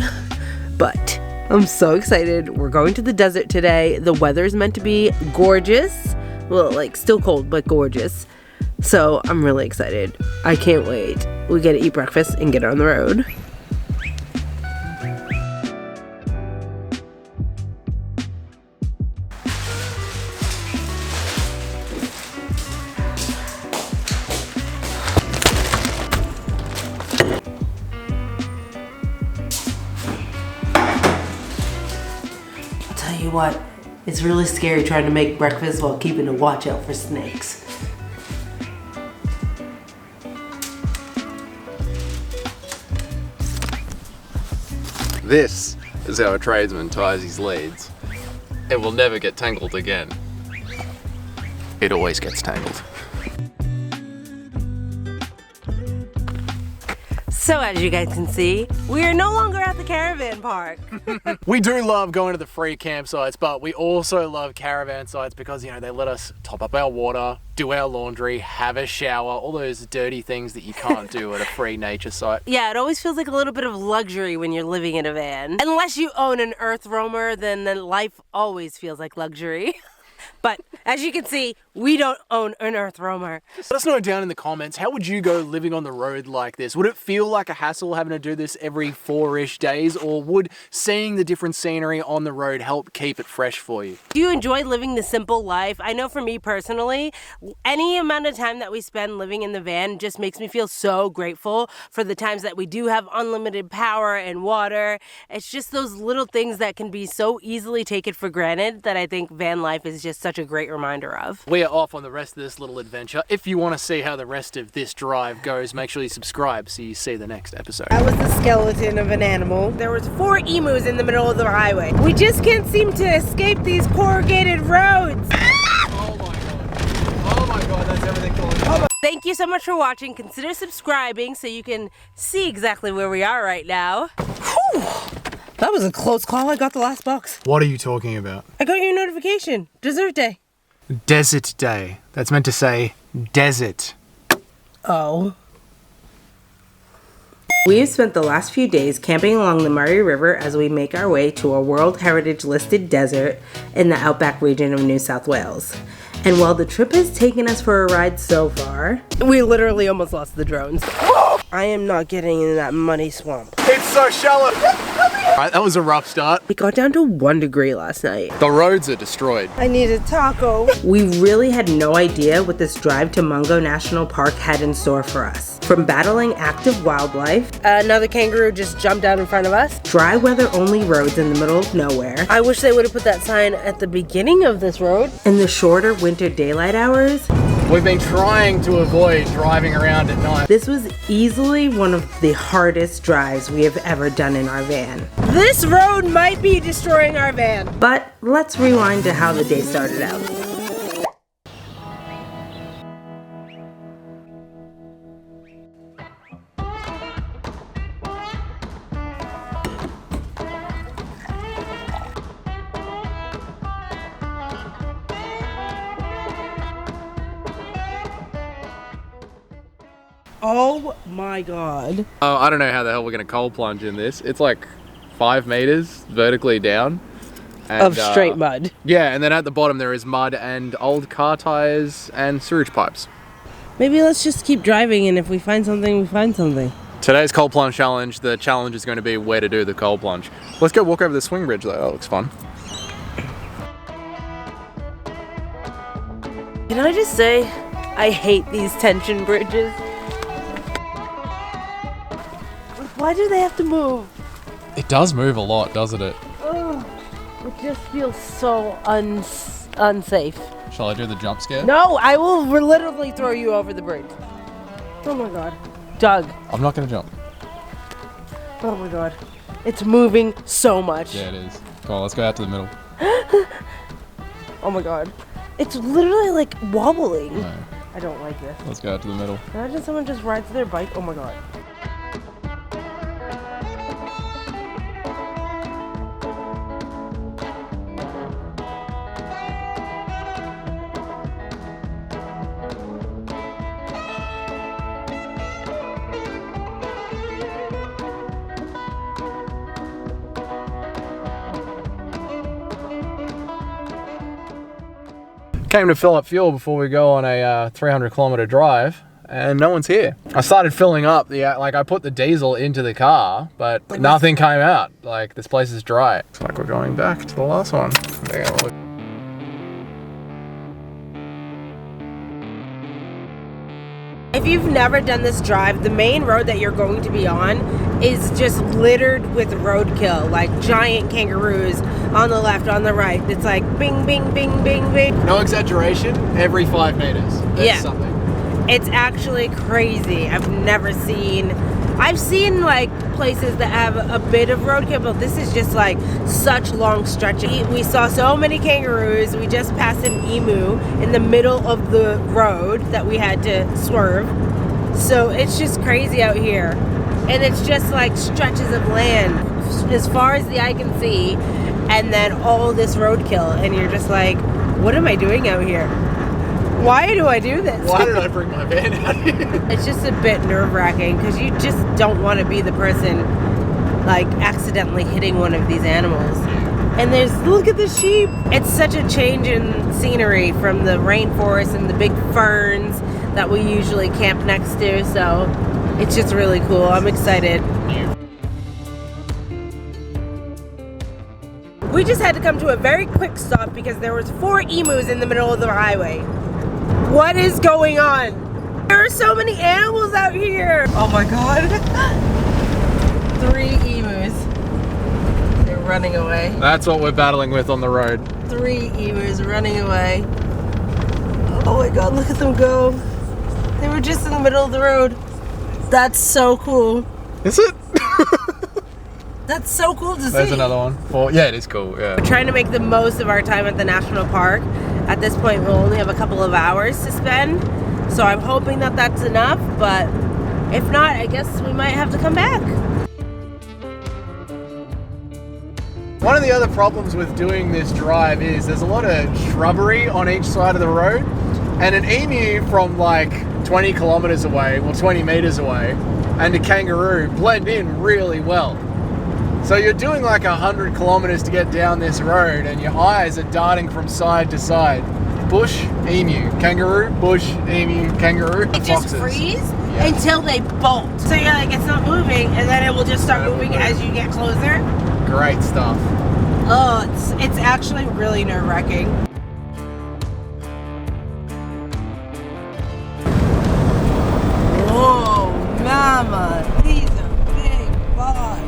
But I'm so excited. We're going to the desert today. The weather is meant to be gorgeous. Well, like still cold, but gorgeous. So I'm really excited. I can't wait. We get to eat breakfast and get on the road. I'll tell you what, it's really scary trying to make breakfast while keeping a watch out for snakes. This is how a tradesman ties his leads. It will never get tangled again. It always gets tangled. So as you guys can see, we are no longer at the caravan park. We do love going to the free campsites, but we also love caravan sites because, you know, they let us top up our water, do our laundry, have a shower, all those dirty things that you can't do at a free nature site. Yeah, it always feels like a little bit of luxury when you're living in a van. Unless you own an earth roamer, then life always feels like luxury. But as you can see, we don't own an earth roamer. Let us know down in the comments, how would you go living on the road like this? Would it feel like a hassle having to do this every 4-ish days, or would seeing the different scenery on the road help keep it fresh for you? Do you enjoy living the simple life? I know for me personally, any amount of time that we spend living in the van just makes me feel so grateful for the times that we do have unlimited power and water. It's just those little things that can be so easily taken for granted that I think van life is just such a great reminder of. We are off on the rest of this little adventure. If you want to see how the rest of this drive goes, make sure you subscribe so you see the next episode. That was the skeleton of an animal. There was 4 emus in the middle of the highway. We just can't seem to escape these corrugated roads. Oh my god. Oh my god, that's everything falling apart. Thank you so much for watching. Consider subscribing so you can see exactly where we are right now. Whew. That was a close call. I got the last box. What are you talking about? I got your notification. Dessert day. Desert day. That's meant to say desert. Oh. We have spent the last few days camping along the Murray River as we make our way to a World Heritage listed desert in the outback region of New South Wales. And while the trip has taken us for a ride so far, we literally almost lost the drones. I am not getting in that muddy swamp. It's so shallow. Alright, that was a rough start. It got down to 1 degree last night. The roads are destroyed. I need a taco. We really had no idea what this drive to Mungo National Park had in store for us. From battling active wildlife, another kangaroo just jumped out in front of us, dry weather only roads in the middle of nowhere. I wish they would have put that sign at the beginning of this road. And the shorter winter daylight hours. We've been trying to avoid driving around at night. This was easily one of the hardest drives we have ever done in our van. This road might be destroying our van. But let's rewind to how the day started out. Oh my god. I don't know how the hell we're gonna cold plunge in this. It's like 5 meters vertically down. And, Of straight mud. Yeah, and then at the bottom there is mud and old car tires and sewage pipes. Maybe let's just keep driving, and if we find something, we find something. Today's cold plunge challenge, the challenge is going to be where to do the cold plunge. Let's go walk over the swing bridge though, that looks fun. Can I just say, I hate these tension bridges. Why do they have to move? It does move a lot, doesn't it? Oh, it just feels so unsafe. Shall I do the jump scare? No, I will literally throw you over the bridge. Oh my god. Doug. I'm not going to jump. Oh my god. It's moving so much. Yeah, it is. Come on, let's go out to the middle. Oh my god. It's literally like wobbling. No. I don't like this. Let's go out to the middle. Imagine someone just rides their bike. Oh my god. Came to fill up fuel before we go on a 300-kilometer drive, and no one's here. I started filling up I put the diesel into the car, but nothing came out. Like, this place is dry. Looks like we're going back to the last one. If you've never done this drive, the main road that you're going to be on is just littered with roadkill, like giant kangaroos on the left, on the right. It's like bing, bing, bing, bing, bing. No exaggeration, every 5 meters. There's something. It's actually crazy. I've seen like places that have a bit of roadkill, but this is just like such long stretches. We saw so many kangaroos. We just passed an emu in the middle of the road that we had to swerve. So it's just crazy out here. And it's just like stretches of land as far as the eye can see, and then all this roadkill, and you're just like, what am I doing out here? Why do I do this? Why did I bring my van out here? It's just a bit nerve-wracking because you just don't want to be the person like accidentally hitting one of these animals. And look at the sheep. It's such a change in scenery from the rainforest and the big ferns that we usually camp next to. So it's just really cool. I'm excited. We just had to come to a very quick stop because there was 4 emus in the middle of the highway. What is going on? There are so many animals out here. Oh my god. 3 emus. They're running away. That's what we're battling with on the road. 3 emus running away. Oh my god, look at them go. They were just in the middle of the road. That's so cool. Is it? That's so cool to see. There's another one. Well, yeah, it is cool, yeah. We're trying to make the most of our time at the national park. At this point, we'll only have a couple of hours to spend. So I'm hoping that that's enough, but if not, I guess we might have to come back. One of the other problems with doing this drive is there's a lot of shrubbery on each side of the road, and an emu from like 20 kilometers away, well 20 meters away, and a kangaroo blend in really well. So you're doing like 100 kilometers to get down this road and your eyes are darting from side to side. Bush, emu, kangaroo, bush, emu, kangaroo, It just foxes. freeze until they bolt. So you're like, it's not moving, and then it will just start moving as you get closer. Great stuff. Oh, it's actually really nerve-wracking. Whoa, mama, these are big bugs.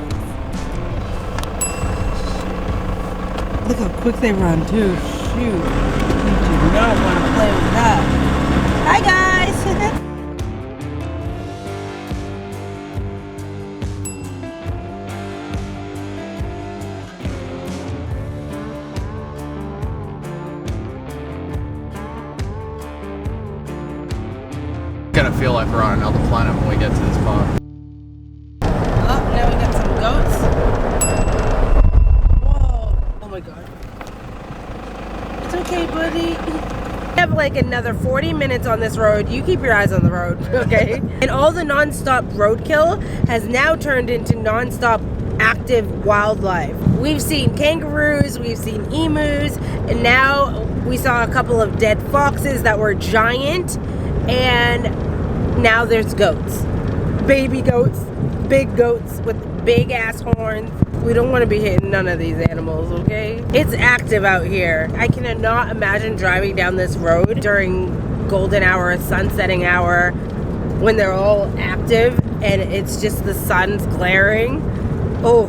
Look how quick they run too. Shoot, you do not want to play with that. Bye, guys. Gonna feel like we're on another planet when we get to this park. Oh, now we got some goats. Whoa. Oh my god. It's okay, buddy. We have like another 40 minutes on this road. You keep your eyes on the road, okay? And all the non-stop roadkill has now turned into non-stop active wildlife. We've seen kangaroos, we've seen emus, and now we saw a couple of dead foxes that were giant, and now there's goats. Baby goats, big goats with big ass horns. We don't want to be hitting none of these animals, okay? It's active out here. I cannot imagine driving down this road during golden hour, sunsetting hour, when they're all active and it's just the sun's glaring. Oh,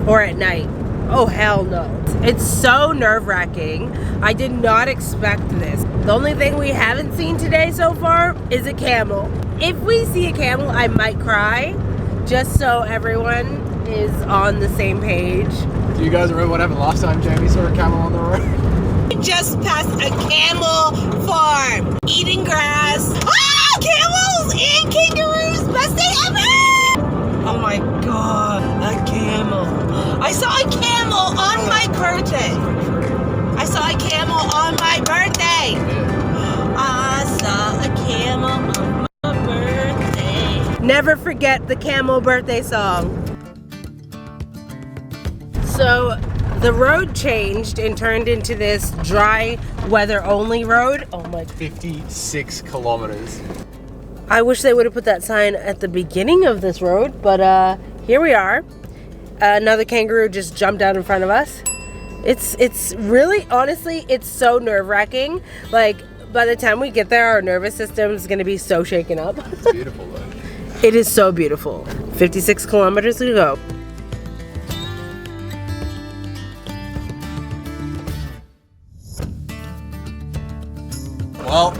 or at night. Oh, hell no. It's so nerve-wracking. I did not expect this. The only thing we haven't seen today so far is a camel. If we see a camel, I might cry, just so everyone is on the same page. Do you guys remember what happened last time Jamie saw a camel on the road? We just passed a camel farm, eating grass. Ah, camels and kangaroos, best day ever! Oh my god, a camel. I saw a camel on my birthday. I saw a camel on my birthday. I saw a camel on my birthday. Never forget the camel birthday song. So the road changed and turned into this dry weather only road. Oh my. 56 kilometers. I wish they would have put that sign at the beginning of this road, but here we are. Another kangaroo just jumped out in front of us. It's really, honestly, it's so nerve-wracking. Like, by the time we get there, our nervous system is going to be so shaken up. It's beautiful though. It is so beautiful. 56 kilometers to go. Well,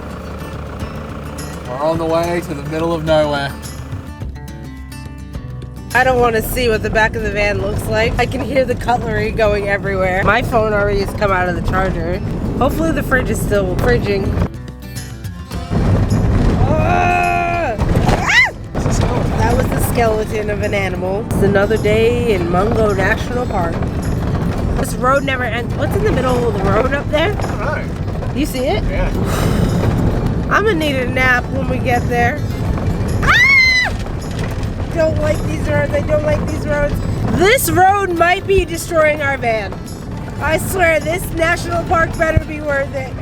we're on the way to the middle of nowhere. I don't want to see what the back of the van looks like. I can hear the cutlery going everywhere. My phone already has come out of the charger. Hopefully the fridge is still fridging. That was the skeleton of an animal. It's another day in Mungo National Park. This road never ends. What's in the middle of the road up there? I don't know. You see it? Yeah. I'm gonna need a nap when we get there. Don't like these roads. I don't like these roads. This road might be destroying our van. I swear, this national park better be worth it.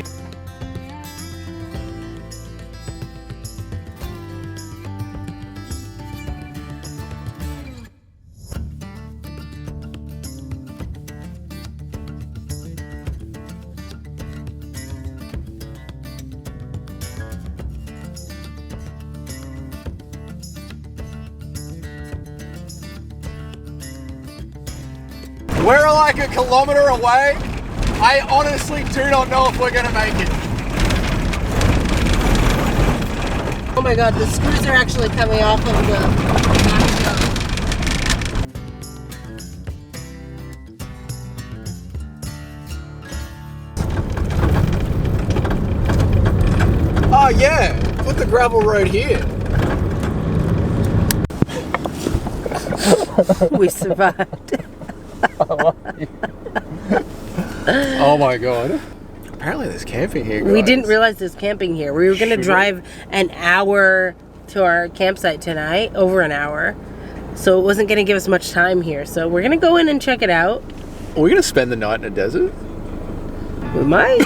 We're like a kilometer away. I honestly do not know if we're gonna make it. Oh my god, the screws are actually coming off of the Oh yeah, put the gravel road here. We survived. Oh my god. Apparently there's camping here, guys. We didn't realize there's camping here. We were going to drive an hour to our campsite tonight, over an hour. So it wasn't going to give us much time here. So we're going to go in and check it out. Are we gonna spend the night in a desert? We might.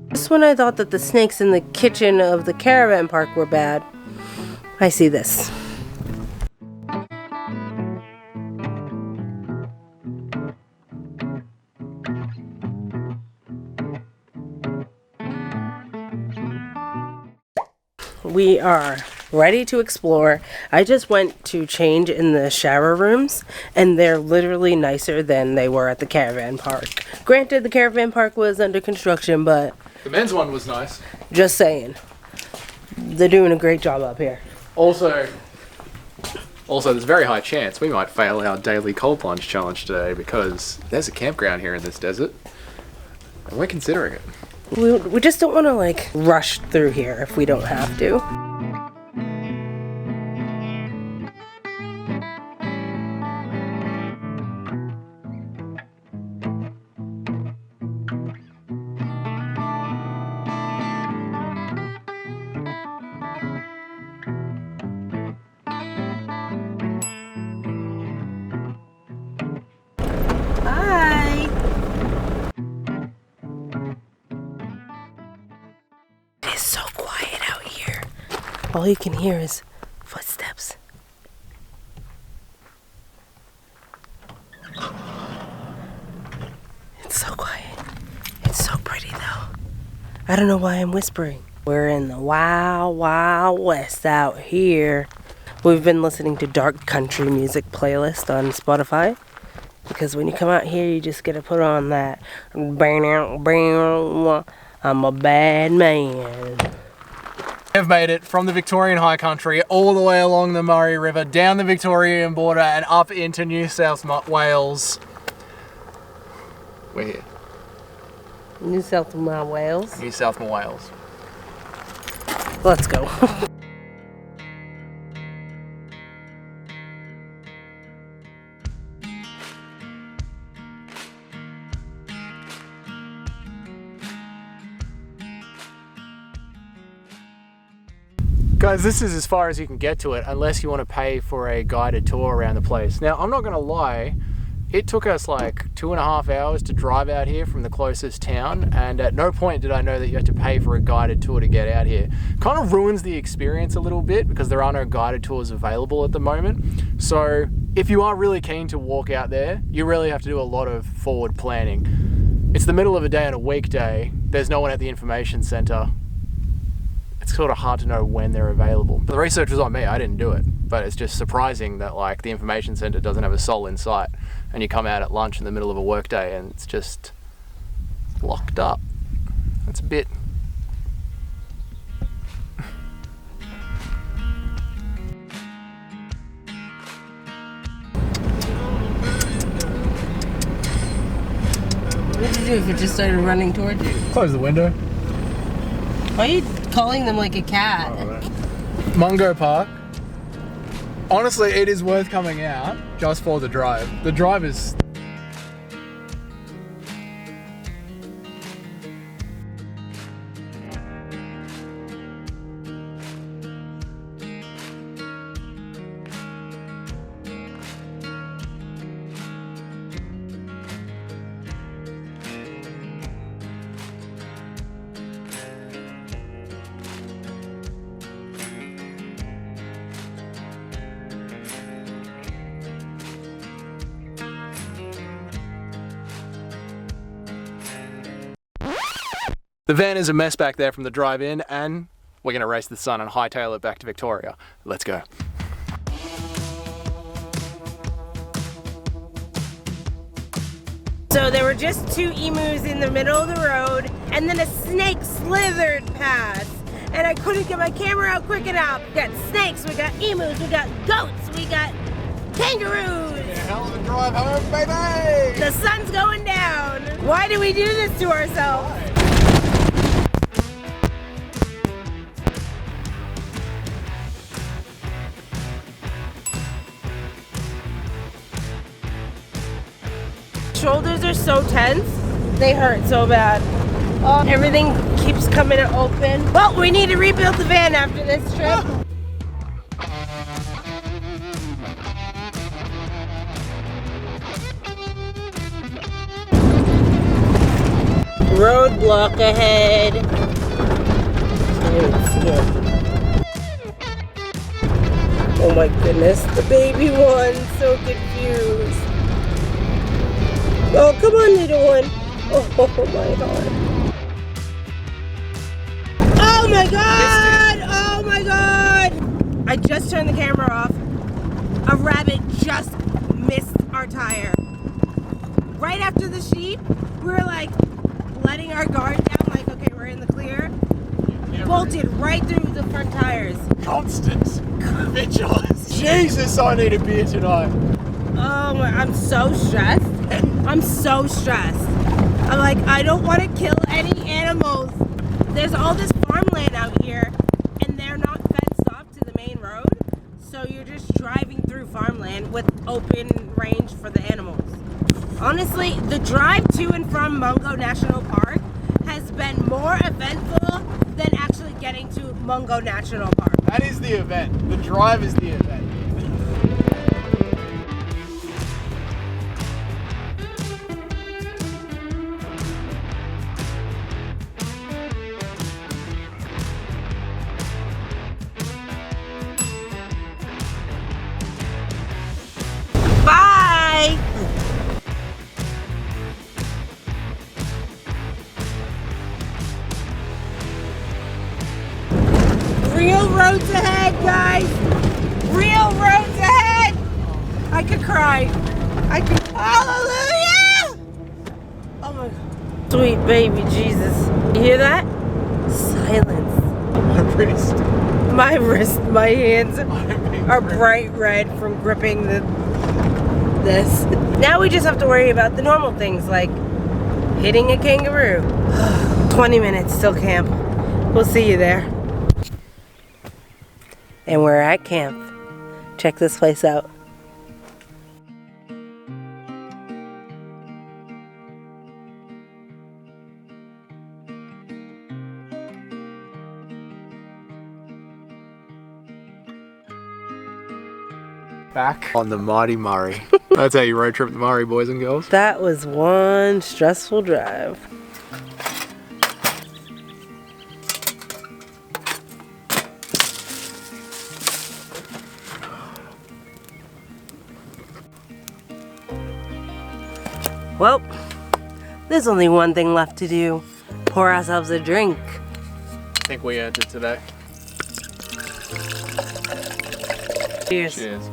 Just when I thought that the snakes in the kitchen of the caravan park were bad, I see this. we are ready to explore. I just went to change in the shower rooms, and they're literally nicer than they were at the caravan park. Granted, the caravan park was under construction, but The men's one was nice. just saying, they're doing a great job up here. Also, there's a very high chance we might fail our daily cold plunge challenge today because there's a campground here in this desert, and we're considering it. We just don't want to like rush through here if we don't have to. Hi. It's so quiet out here. All you can hear is footsteps. It's so quiet. It's so pretty though. I don't know why I'm whispering. We're in the Wild Wild West out here. We've been listening to dark country music playlist on Spotify. Because when you come out here, you just gotta put on that I'm a bad man. We've made it from the Victorian High Country all the way along the Murray River, down the Victorian border and up into New South Wales. We're here. New South Wales. New South Wales. Let's go. Guys, this is as far as you can get to it unless you want to pay for a guided tour around the place. Now, I'm not going to lie, it took us like 2.5 hours to drive out here from the closest town, and at no point did I know that you had to pay for a guided tour to get out here. Kind of ruins the experience a little bit because there are no guided tours available at the moment. So if you are really keen to walk out there, you really have to do a lot of forward planning. It's the middle of a day on a weekday, there's no one at the information centre. It's sort of hard to know when they're available. The research was on me, I didn't do it. But it's just surprising that like the information centre doesn't have a soul in sight and you come out at lunch in the middle of a workday and it's just locked up. That's a bit... What did you do if it just started running towards you? Close the window. Why are you calling them like a cat? Mungo Park. Honestly, it is worth coming out just for the drive. The drive is... The van is a mess back there from the drive-in, and we're gonna race the sun and hightail it back to Victoria. Let's go. So there were just 2 emus in the middle of the road, and then a snake slithered past. And I couldn't get my camera out quick enough. We got snakes, we got emus, we got goats, we got kangaroos. Hell of a drive home, baby! The sun's going down. Why do we do this to ourselves? Shoulders are so tense, they hurt so bad. Everything keeps coming open. Well, we need to rebuild the van after this trip. Roadblock ahead. Can't see it. Oh my goodness, the baby one's so confused. Oh, come on, little one. Oh my god. Oh my god! Oh my my god! I just turned the camera off. A rabbit just missed our tire. Right after the sheep, we were like letting our guard down, like, okay, we're in the clear. Bolted right through the front tires. Constant vigilance. Jesus, I need a beer tonight. Oh my, I'm so stressed. I'm so stressed. I'm like, I don't want to kill any animals. There's all this farmland out here, and they're not fenced off to the main road. So you're just driving through farmland with open range for the animals. Honestly, the drive to and from Mungo National Park has been more eventful than actually getting to Mungo National Park. That is the event. The drive is the event. Bye! Real roads ahead, guys! Real roads ahead! I could cry. I could. Hallelujah! Oh my god. Sweet baby Jesus. You hear that? Silence. My wrist, my hands are bright red from gripping this. Now we just have to worry about the normal things like hitting a kangaroo. 20 minutes till camp. We'll see you there. And we're at camp. Check this place out. Back on the mighty Murray. That's how you road trip the Murray, boys and girls. That was one stressful drive. Well, there's only one thing left to do. Pour ourselves a drink. I think we earned it today. Cheers. Cheers.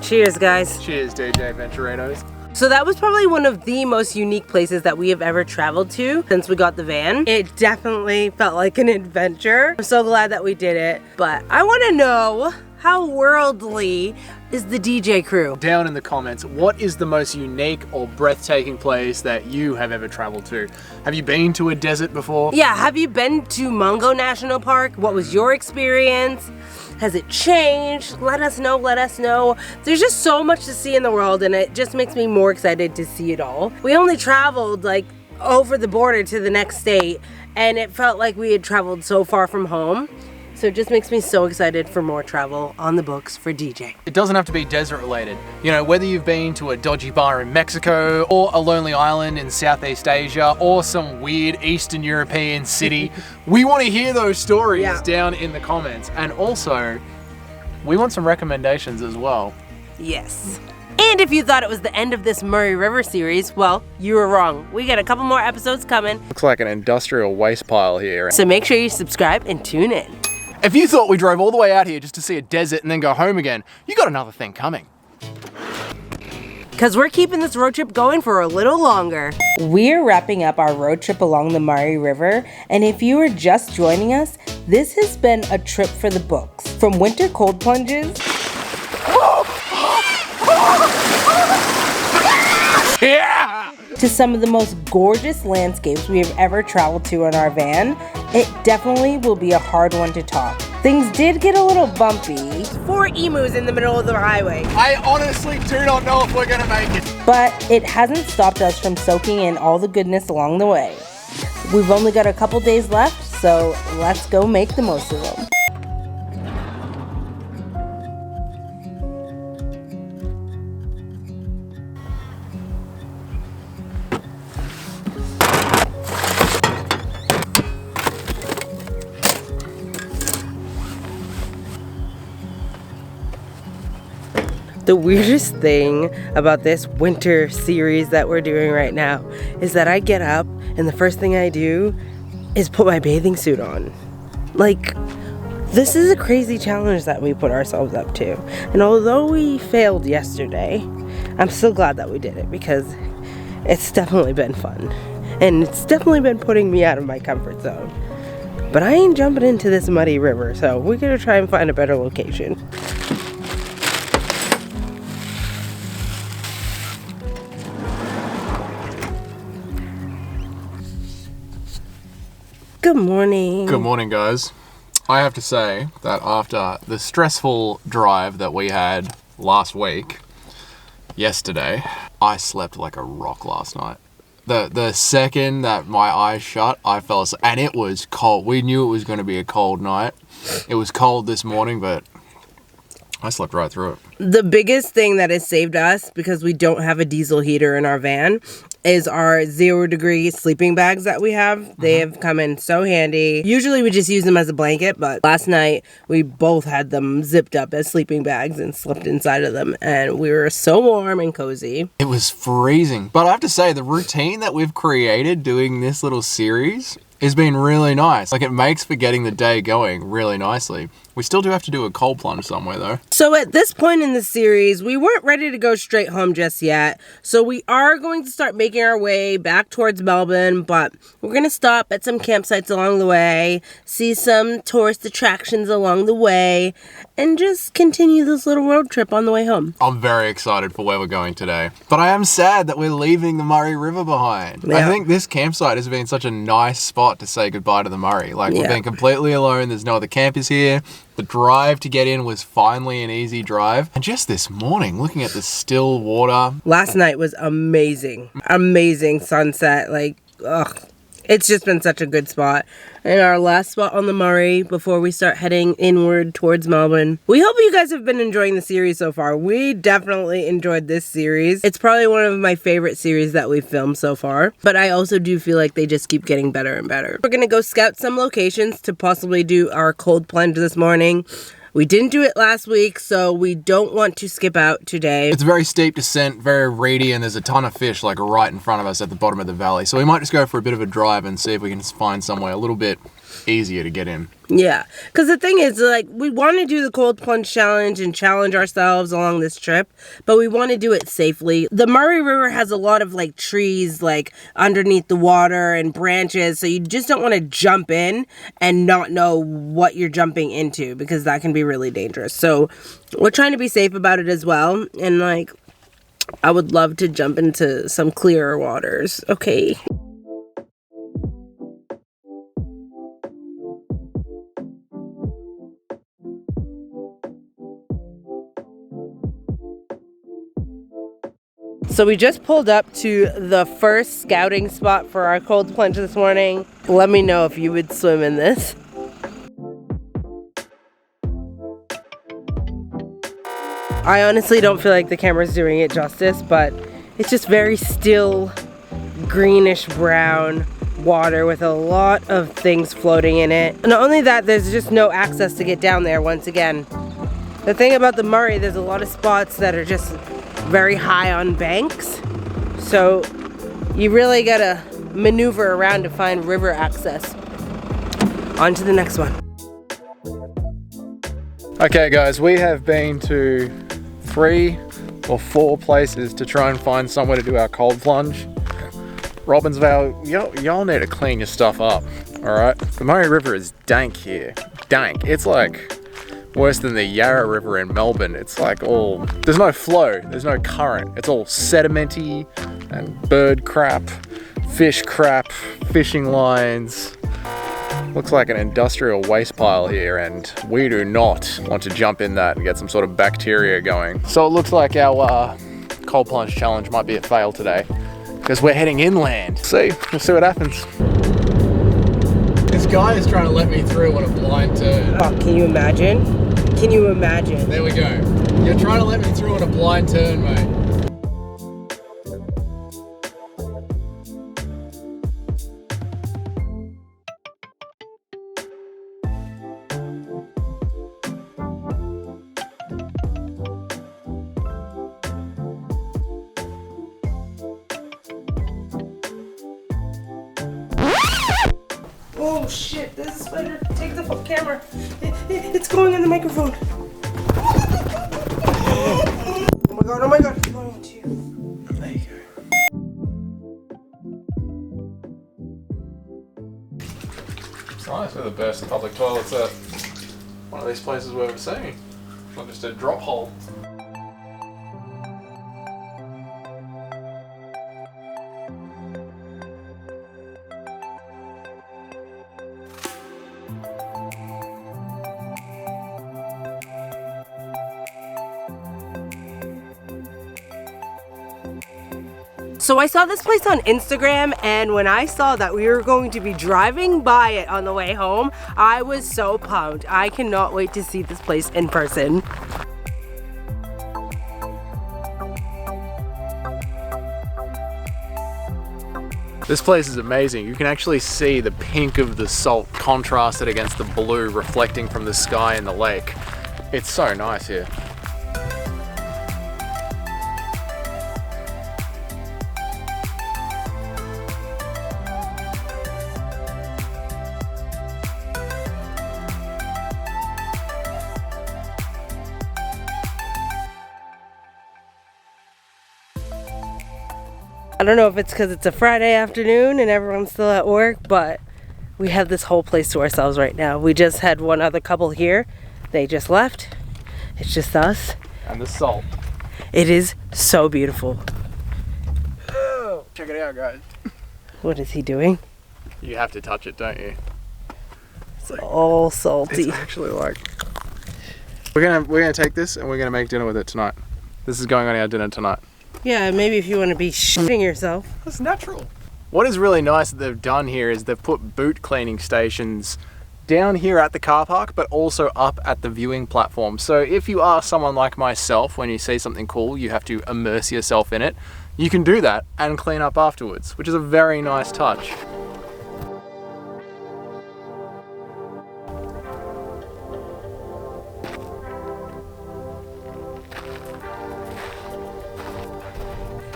Cheers, guys. Cheers, DJ Venturinos. So that was probably one of the most unique places that we have ever traveled to since we got the van. It definitely felt like an adventure. I'm so glad that we did it. But I want to know, how worldly is the DJ crew? Down in the comments, what is the most unique or breathtaking place that you have ever traveled to? Have you been to a desert before? Yeah, have you been to Mungo National Park? What was your experience? Has it changed? Let us know, let us know. There's just so much to see in the world, and it just makes me more excited to see it all. We only traveled like over the border to the next state, and it felt like we had traveled so far from home. So it just makes me so excited for more travel on the books for DJ. It doesn't have to be desert related. You know, whether you've been to a dodgy bar in Mexico, or a lonely island in Southeast Asia, or some weird Eastern European city, we want to hear those stories down in the comments. And also, we want some recommendations as well. Yes. And if you thought it was the end of this Murray River series, well, you were wrong. We got a couple more episodes coming. Looks like an industrial waste pile here. So make sure you subscribe and tune in. If you thought we drove all the way out here just to see a desert and then go home again, you got another thing coming. Because we're keeping this road trip going for a little longer. We're wrapping up our road trip along the Murray River, and if you are just joining us, this has been a trip for the books. From winter cold plunges to some of the most gorgeous landscapes we have ever traveled to in our van, it definitely will be a hard one to top. Things did get a little bumpy. 4 emus in the middle of the highway. I honestly do not know if we're gonna make it. But it hasn't stopped us from soaking in all the goodness along the way. We've only got a couple days left, so let's go make the most of them. The weirdest thing about this winter series that we're doing right now is that I get up and the first thing I do is put my bathing suit on. Like, This is a crazy challenge that we put ourselves up to. And although we failed yesterday, I'm still glad that we did it because it's definitely been fun. And it's definitely been putting me out of my comfort zone. But I ain't jumping into this muddy river, so we're gonna try and find a better location. Good morning. Good morning, guys. I have to say that after the stressful drive that we had last week, yesterday, I slept like a rock last night. The second that my eyes shut, I fell asleep. And it was cold. We knew it was going to be a cold night. It was cold this morning, but I slept right through it. The biggest thing that has saved us, because we don't have a diesel heater in our van, is our 0-degree sleeping bags that we have. They have come in so handy. Usually we just use them as a blanket, but last night we both had them zipped up as sleeping bags and slept inside of them, and we were so warm and cozy. It was freezing. But I have to say, the routine that we've created doing this little series has been really nice. Like, it makes for getting the day going really nicely. We still do have to do a cold plunge somewhere though. So at this point in the series, we weren't ready to go straight home just yet. So we are going to start making our way back towards Melbourne, but we're going to stop at some campsites along the way, see some tourist attractions along the way, and just continue this little road trip on the way home. I'm very excited for where we're going today. But I am sad that we're leaving the Murray River behind. Yeah. I think this campsite has been such a nice spot to say goodbye to the Murray. Like, we've been completely alone. There's no other campers here. The drive to get in was finally an easy drive. And just this morning, looking at the still water. Last night was amazing. Amazing sunset. Like, ugh. It's just been such a good spot. And our last spot on the Murray before we start heading inward towards Melbourne. We hope you guys have been enjoying the series so far. We definitely enjoyed this series. It's probably one of my favorite series that we've filmed so far. But I also do feel like they just keep getting better and better. We're going to go scout some locations to possibly do our cold plunge this morning. We didn't do it last week, so we don't want to skip out today. It's a very steep descent, very reedy, and there's a ton of fish like right in front of us at the bottom of the valley. So we might just go for a bit of a drive and see if we can find somewhere a little bit easier to get in. Yeah, because the thing is, like, we want to do the cold plunge challenge and challenge ourselves along this trip, but we want to do it safely. The Murray River has a lot of, like, trees, like, underneath the water and branches, so you just don't want to jump in and not know what you're jumping into, because that can be really dangerous. So we're trying to be safe about it as well, and, like, I would love to jump into some clearer waters. Okay. So we just pulled up to the first scouting spot for our cold plunge this morning. Let me know if you would swim in this. I honestly don't feel like the camera's doing it justice, but it's just very still, greenish brown water with a lot of things floating in it. Not only that, there's just no access to get down there once again. The thing about the Murray, there's a lot of spots that are just very high on banks, so you really gotta maneuver around to find river access. On to the next one. Okay guys, we have been to 3 or 4 places to try and find somewhere to do our cold plunge. Robbinsvale, y'all need to clean your stuff up, alright? The Murray River is dank here. Dank. It's like worse than the Yarra River in Melbourne. It's like all, there's no flow, there's no current. It's all sedimenty and bird crap, fish crap, fishing lines. Looks like an industrial waste pile here, and we do not want to jump in that and get some sort of bacteria going. So it looks like our cold plunge challenge might be a fail today, because we're heading inland. We'll see what happens. This guy is trying to let me through on a blind turn. Oh, can you imagine? Can you imagine? There we go. You're trying to let me through on a blind turn, mate. Oh shit, there's a spider. Take the camera. It's going on the microphone. Oh my god, it's going on to you. There you go. It's nice where the best public toilets at one of these places we've ever seen. Not just a drop hole. So I saw this place on Instagram, and when I saw that we were going to be driving by it on the way home, I was so pumped. I cannot wait to see this place in person. This place is amazing. You can actually see the pink of the salt contrasted against the blue reflecting from the sky and the lake. It's so nice here. I don't know if it's because it's a Friday afternoon and everyone's still at work, but we have this whole place to ourselves right now. We just had one other couple here. They just left. It's just us. And the salt. It is so beautiful. Oh, check it out, guys. What is he doing? You have to touch it, don't you? It's like, all salty. It's actually like... We're gonna take this and we're gonna make dinner with it tonight. This is going on our dinner tonight. Yeah, maybe if you want to be shitting yourself. That's natural. What is really nice that they've done here is they've put boot cleaning stations down here at the car park, but also up at the viewing platform. So if you are someone like myself, when you see something cool, you have to immerse yourself in it. You can do that and clean up afterwards, which is a very nice touch.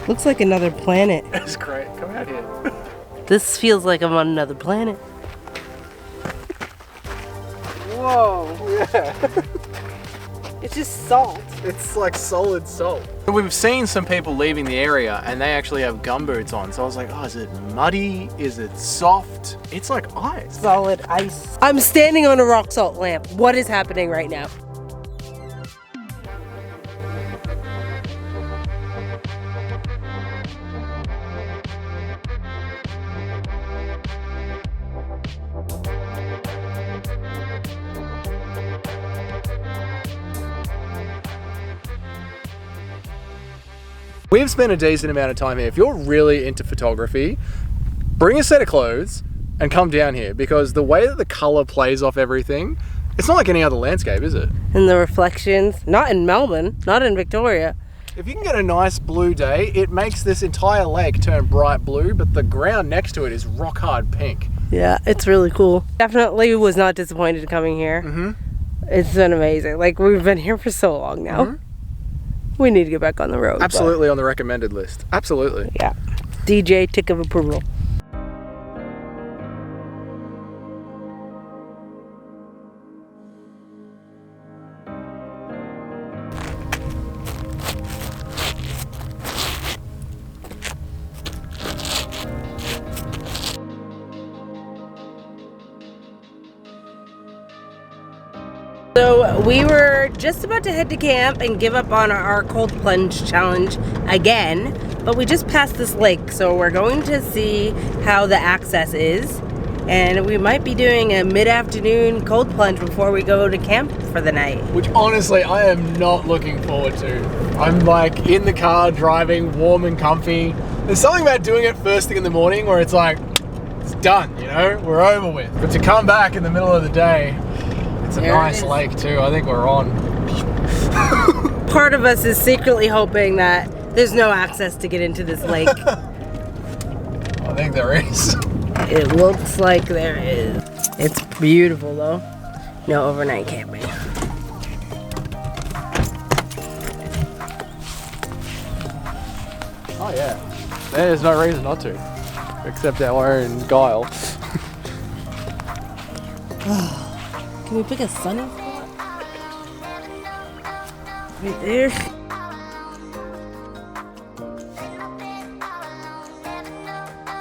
Looks like another planet. That's great. Come out here. This feels like I'm on another planet. Whoa. Yeah. It's just salt. It's like solid salt. We've seen some people leaving the area and they actually have gumboots on. So I was like, oh, is it muddy? Is it soft? It's like ice. Solid ice. I'm standing on a rock salt lamp. What is happening right now? We've spent a decent amount of time here. If you're really into photography, bring a set of clothes and come down here, because the way that the color plays off everything, it's not like any other landscape, is it? And the reflections, not in Melbourne, not in Victoria. If you can get a nice blue day, it makes this entire lake turn bright blue, but the ground next to it is rock hard pink. Yeah, it's really cool. Definitely was not disappointed coming here. Mm-hmm. It's been amazing. Like, we've been here for so long now. Mm-hmm. We need to get back on the road. Absolutely on the recommended list. Absolutely. Yeah. DJ tick of approval. So we were just about to head to camp and give up on our cold plunge challenge again, but we just passed this lake, so we're going to see how the access is, and we might be doing a mid-afternoon cold plunge before we go to camp for the night. Which honestly, I am not looking forward to. I'm like in the car driving, warm and comfy. There's something about doing it first thing in the morning where it's like, it's done, you know, we're over with. But to come back in the middle of the day, it's a nice lake too. I think we're on. Part of us is secretly hoping that there's no access to get into this lake. I think there is. It looks like there is. It's beautiful though. No overnight camping. Oh yeah. There's no reason not to. Except our own guile. Can we pick a sunny spot? Right there.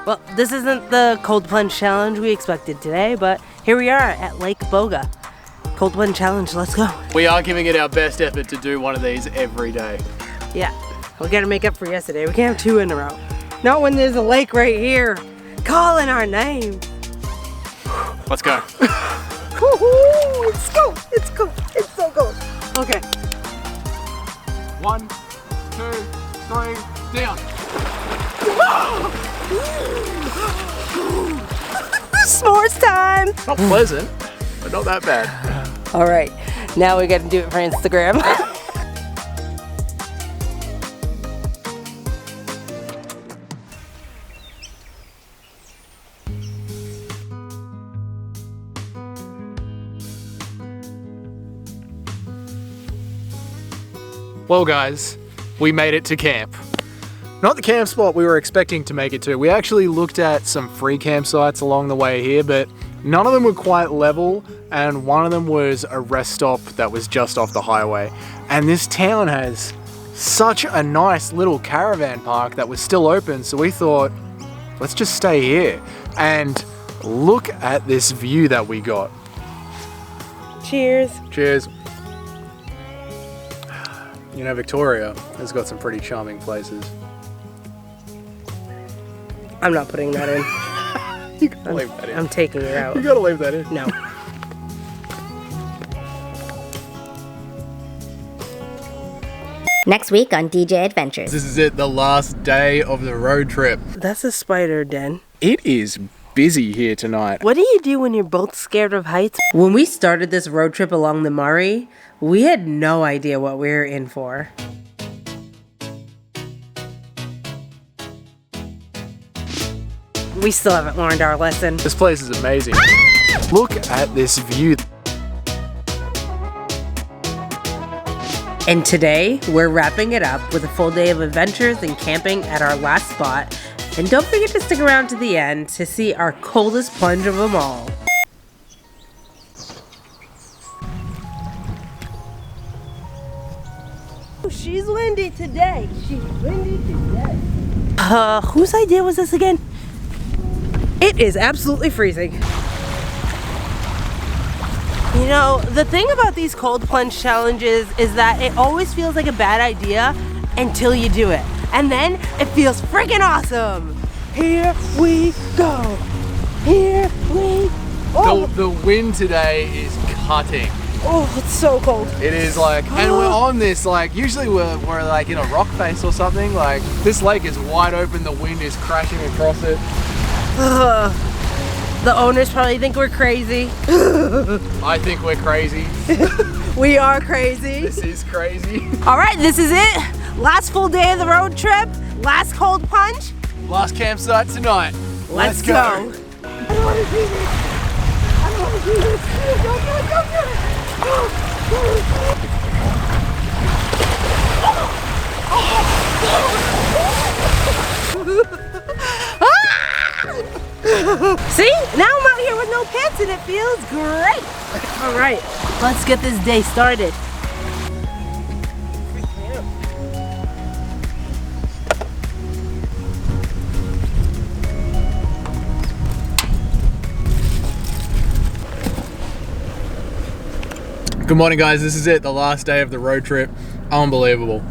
Well, this isn't the cold plunge challenge we expected today, but here we are at Lake Boga. Cold plunge challenge, let's go. We are giving it our best effort to do one of these every day. Yeah, we gotta make up for yesterday. We can't have 2 in a row. Not when there's a lake right here calling our name. Let's go. Woohoo! It's cold. It's cold. It's so cold. Okay. 1, 2, 3, down. S'mores time. Not pleasant, but not that bad. All right, now we gotta do it for Instagram. Well guys, we made it to camp. Not the camp spot we were expecting to make it to. We actually looked at some free campsites along the way here, but none of them were quite level, and one of them was a rest stop that was just off the highway. And this town has such a nice little caravan park that was still open, so we thought, let's just stay here. And look at this view that we got. Cheers. Cheers. You know, Victoria has got some pretty charming places. I'm not putting that in. You gotta leave that in. I'm taking it out. You gotta leave that in. No. Next week on DJ Adventures. This is it, the last day of the road trip. That's a spider den. It is busy here tonight. What do you do when you're both scared of heights? When we started this road trip along the Murray, we had no idea what we were in for. We still haven't learned our lesson. This place is amazing. Look at this view. And today, we're wrapping it up with a full day of adventures and camping at our last spot. And don't forget to stick around to the end to see our coldest plunge of them all. She's windy today. She's windy today. Whose idea was this again? It is absolutely freezing. You know, the thing about these cold plunge challenges is that it always feels like a bad idea until you do it. And then it feels freaking awesome. Here we go. Here we go. The wind today is cutting. Oh, it's so cold. It is like, and we're on this, like, usually we're like in a rock face or something. Like, this lake is wide open, the wind is crashing across it. The owners probably think we're crazy. I think we're crazy. We are crazy. This is crazy. All right, this is it. Last full day of the road trip. Last cold plunge. Last campsite tonight. Let's go. I don't want to do this. I don't want to do this. Don't do it, don't do it. See? Now I'm out here with no pants and it feels great. All right, let's get this day started. Good morning guys, this is it, the last day of the road trip. Unbelievable.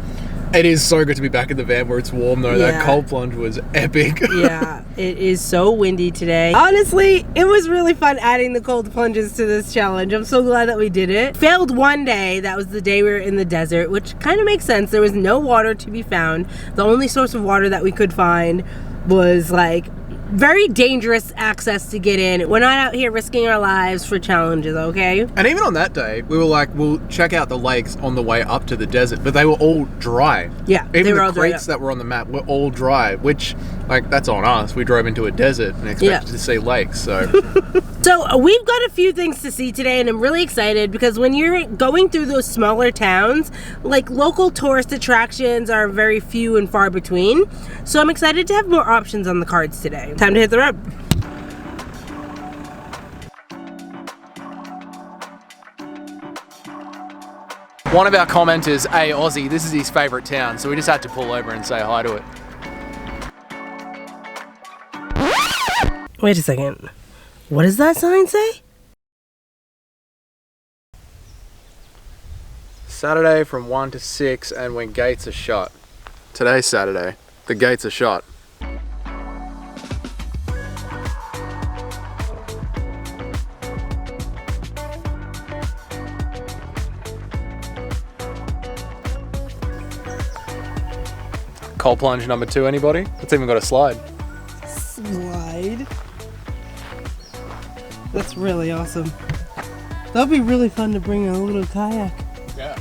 It is so good to be back in the van where it's warm though. Yeah. That cold plunge was epic. Yeah, it is so windy today. Honestly, it was really fun adding the cold plunges to this challenge. I'm so glad that we did it. Failed one day, that was the day we were in the desert, which kind of makes sense. There was no water to be found. The only source of water that we could find was like very dangerous access to get in. We're not out here risking our lives for challenges, okay? And even on that day, we were like, we'll check out the lakes on the way up to the desert, but they were all dry. Yeah, even they were the all dry. crates that were on the map were all dry, which, like, that's on us. We drove into a desert and expected to see lakes, so. So we've got a few things to see today, and I'm really excited because when you're going through those smaller towns, like local tourist attractions are very few and far between. So I'm excited to have more options on the cards today. Time to hit the road. One of our commenters, Aussie, this is his favourite town, so we just had to pull over and say hi to it. Wait a second. What does that sign say? Saturday from 1 to 6 and when gates are shut. Today's Saturday. The gates are shut. Cold plunge number 2, anybody? It's even got a slide. Slide? That's really awesome. That'll be really fun to bring a little kayak. Yeah.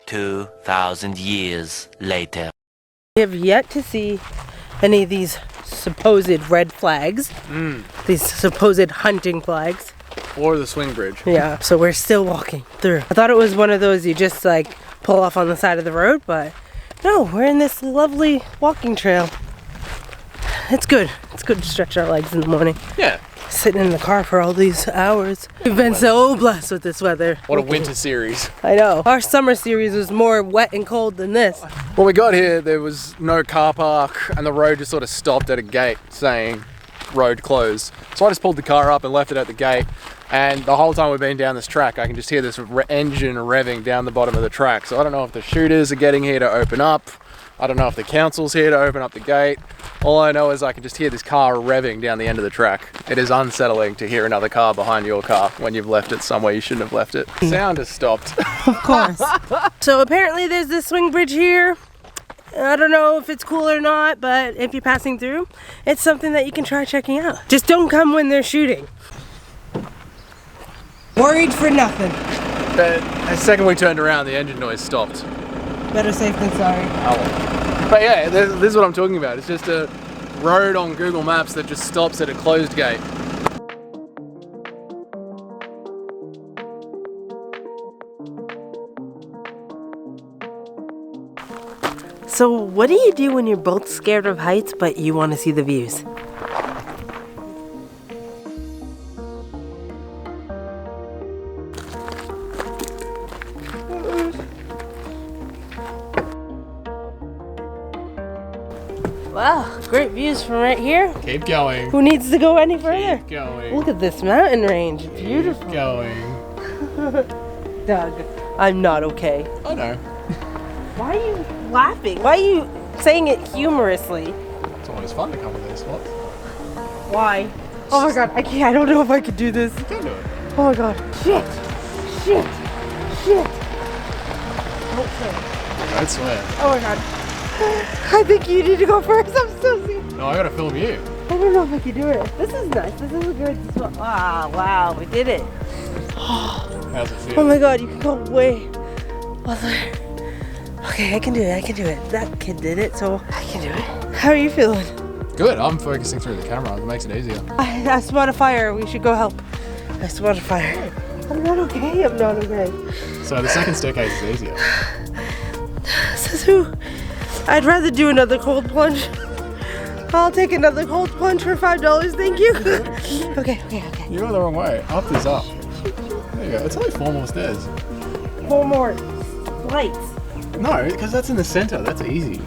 2,000 years later. We have yet to see any of these supposed red flags. These supposed hunting flags. Or the swing bridge. Yeah, so we're still walking through. I thought it was one of those you just like pull off on the side of the road, but no, we're in this lovely walking trail. It's good. It's good to stretch our legs in the morning. Yeah. Sitting in the car for all these hours. We've been so blessed with this weather. What a winter series. I know. Our summer series was more wet and cold than this. When we got here, there was no car park and the road just sort of stopped at a gate saying road closed. So I just pulled the car up and left it at the gate. And the whole time we've been down this track, I can just hear this engine revving down the bottom of the track. So I don't know if the shooters are getting here to open up. I don't know if the council's here to open up the gate. All I know is I can just hear this car revving down the end of the track. It is unsettling to hear another car behind your car when you've left it somewhere you shouldn't have left it. Sound has stopped. Of course. So apparently there's this swing bridge here. I don't know if it's cool or not, but if you're passing through, it's something that you can try checking out. Just don't come when they're shooting. Worried for nothing. The second we turned around, the engine noise stopped. Better safe than sorry. Oh. But yeah, this is what I'm talking about. It's just a road on Google Maps that just stops at a closed gate. So what do you do when you're both scared of heights but you want to see the views? Wow, great views from right here. Keep going. Who needs to go any further? Keep going. Look at this mountain range. It's beautiful. Keep going. Doug, I'm not okay. I know. Why are you laughing? Why are you saying it humorously? It's always fun to come to these spots. Why? Oh my god, I can't. I don't know if I could do this. You can do it. Oh my god. Shit. Shit. Shit. Don't swear. Don't swear. Oh my god. I think you need to go first. I'm so scared. No, I gotta film you. I don't know if I can do it. This is nice. This is a good spot. Wow, we did it. How's it feel? Oh my god, you can go way. Okay, I can do it. I can do it. That kid did it, so I can do it. How are you feeling? Good. I'm focusing through the camera. It makes it easier. I spot a fire. We should go help. I spot a fire. I'm not okay. I'm not okay. So the second staircase is easier. Says who? I'd rather do another cold plunge. I'll take another cold plunge for $5, thank you. Okay. You're going the wrong way. Up is up. There you go. It's only 4 more stairs. 4 more lights. No, because that's in the center. That's easy.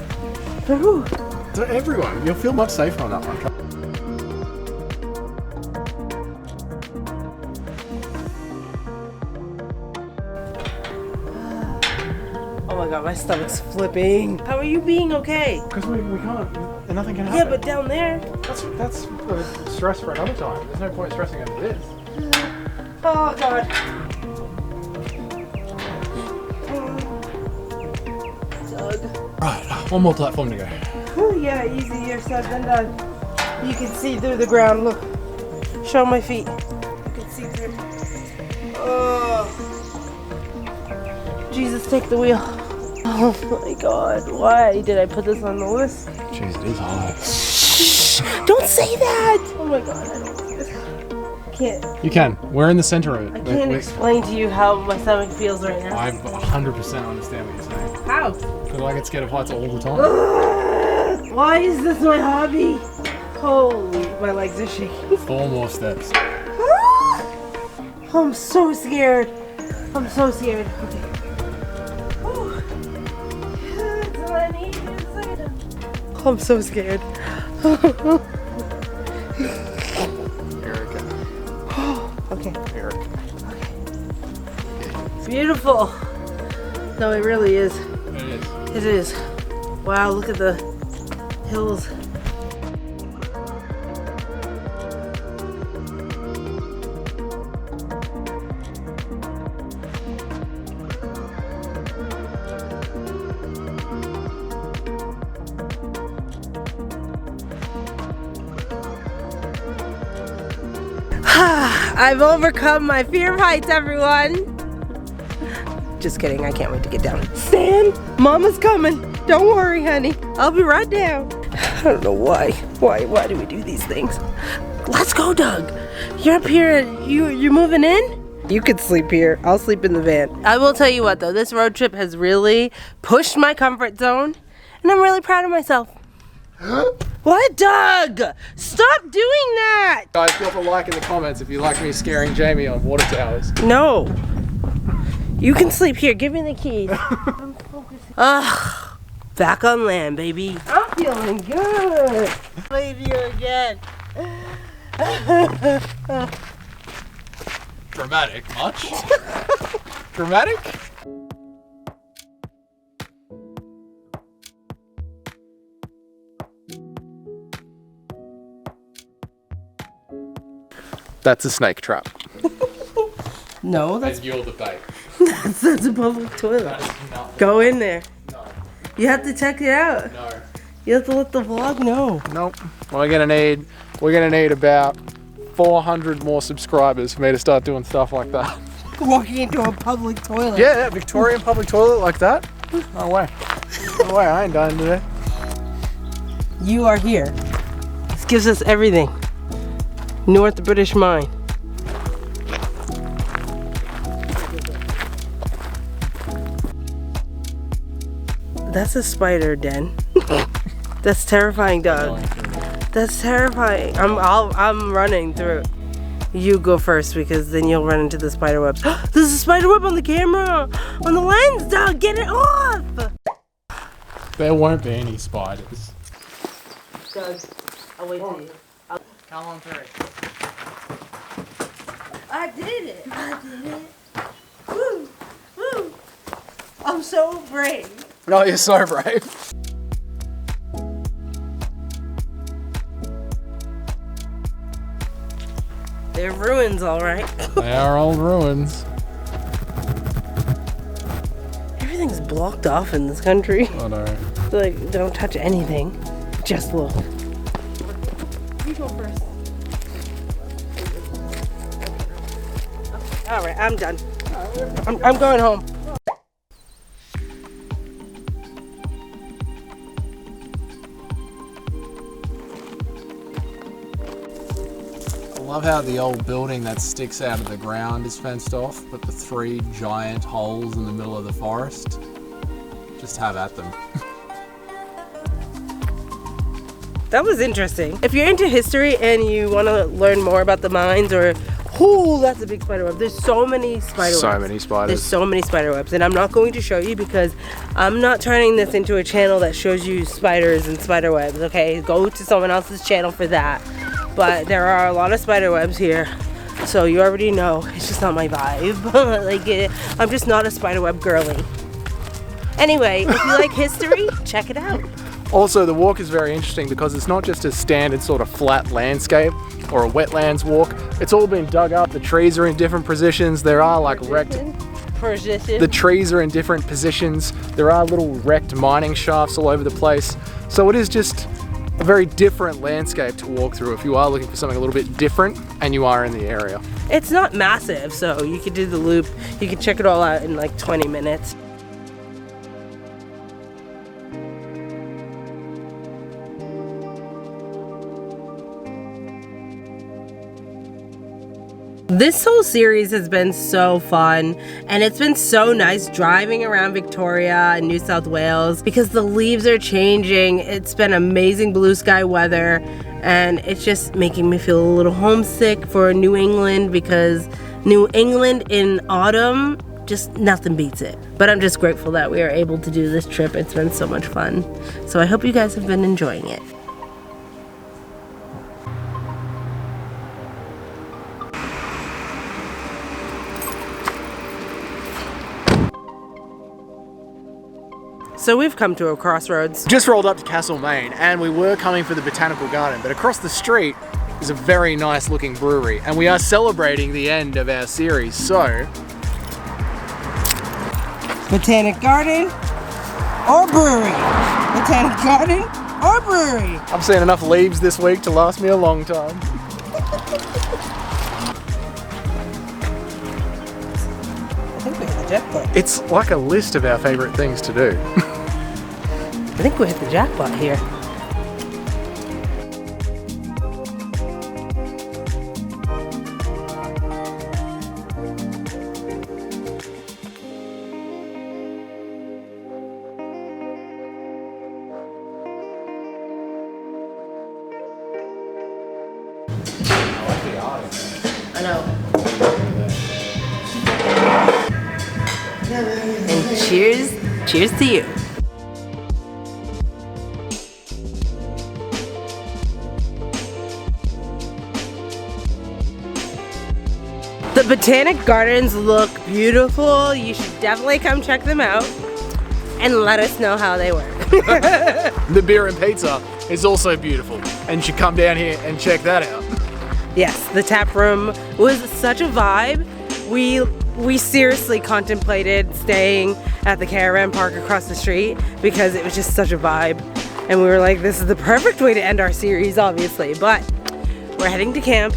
For who? For everyone. You'll feel much safer on that one. Oh my god, my stomach's flipping. How are you being okay? Because we can't. Nothing can happen. Yeah, but down there. That's stress for another time. There's no point stressing over this. Oh god. Doug. Right, one more platform to go. Whew, yeah, easier said than done. You can see through the ground. Look. Show my feet. You can see through. Oh. Jesus, take the wheel. Oh my god, why did I put this on the list? Jeez, it is high. Shh! Don't say that! Oh my god, I don't like this. I can't. You can. We're in the center of it. I can't explain to you how my stomach feels right now. I 100% understand what you're saying. How? Because I get scared of heights all the time. Why is this my hobby? Holy, my legs are shaking. 4 more steps. Oh, I'm so scared. I'm so scared. Okay. Whew. That's all I need. Oh, I'm so scared. Erica. Okay. Erica. Beautiful. No, it really is. It is. It is. Wow, look at the hills. I've overcome my fear of heights, everyone. Just kidding, I can't wait to get down. Stan, Mama's coming. Don't worry, honey. I'll be right down. I don't know why. Why do we do these things? Let's go, Doug. You're up here. You're moving in? You could sleep here. I'll sleep in the van. I will tell you what, though. This road trip has really pushed my comfort zone, and I'm really proud of myself. What, Doug? Stop doing that! Guys, drop a like in the comments if you like me scaring Jamie on water towers. No. You can sleep here. Give me the keys. Ugh. Back on land, baby. I'm feeling good. Leave you again. Dramatic, much? Dramatic? That's a snake trap. No, that's And you're the bait. that's a public toilet. That is not. Go in there. No. You have to check it out. No. You have to let the vlog know. Nope. We're gonna need about 400 more subscribers for me to start doing stuff like that. Walking into a public toilet. Yeah, Victorian public toilet like that? No way. No way, I ain't dying today. You are here. This gives us everything. North British Mine. That's a spider den. That's terrifying, Doug. That's terrifying. I'm running through. You go first because then you'll run into the spider webs. There's a spider web on the camera, on the lens, Doug. Get it off. There won't be any spiders. Doug, I'll wait for you. Come on through. I did it. Woo, woo. I'm so brave. No, you're so brave. They're ruins, all right. They are all ruins. Everything's blocked off in this country. I know. Like, don't touch anything. Just look. You go first. All right, I'm done. I'm going home. I love how the old building that sticks out of the ground is fenced off, but the 3 giant holes in the middle of the forest, just have at them. That was interesting. If you're into history and you want to learn more about the mines or, oh, that's a big spider web. There's so many spider webs. So many spiders. There's so many spider webs, and I'm not going to show you because I'm not turning this into a channel that shows you spiders and spider webs, okay? Go to someone else's channel for that. But there are a lot of spider webs here, so you already know it's just not my vibe. I'm just not a spider web girly. Anyway, if you like history, check it out. Also, the walk is very interesting because it's not just a standard sort of flat landscape or a wetlands walk. It's all been dug up. The trees are in different positions. There are like the trees are in different positions. There are little wrecked mining shafts all over the place. So it is just a very different landscape to walk through if you are looking for something a little bit different and you are in the area. It's not massive, so you could do the loop. You could check it all out in like 20 minutes. This whole series has been so fun, and it's been so nice driving around Victoria and New South Wales because the leaves are changing. It's been amazing blue sky weather, and it's just making me feel a little homesick for New England because New England in autumn, just nothing beats it. But I'm just grateful that we are able to do this trip. It's been so much fun. So I hope you guys have been enjoying it. So we've come to a crossroads. Just rolled up to Castlemaine and we were coming for the Botanical Garden, but across the street is a very nice looking brewery and we are celebrating the end of our series, so... Botanic Garden or brewery? Botanic Garden or brewery? I've seen enough leaves this week to last me a long time. I think we hit the jackpot. It's like a list of our favourite things to do. I think we hit the jackpot here. I know. And cheers to you. The Botanic Gardens look beautiful. You should definitely come check them out and let us know how they work. The beer and pizza is also beautiful and you should come down here and check that out. Yes, the tap room was such a vibe. We seriously contemplated staying at the caravan park across the street because it was just such a vibe. And we were like, this is the perfect way to end our series, obviously. But we're heading to camp.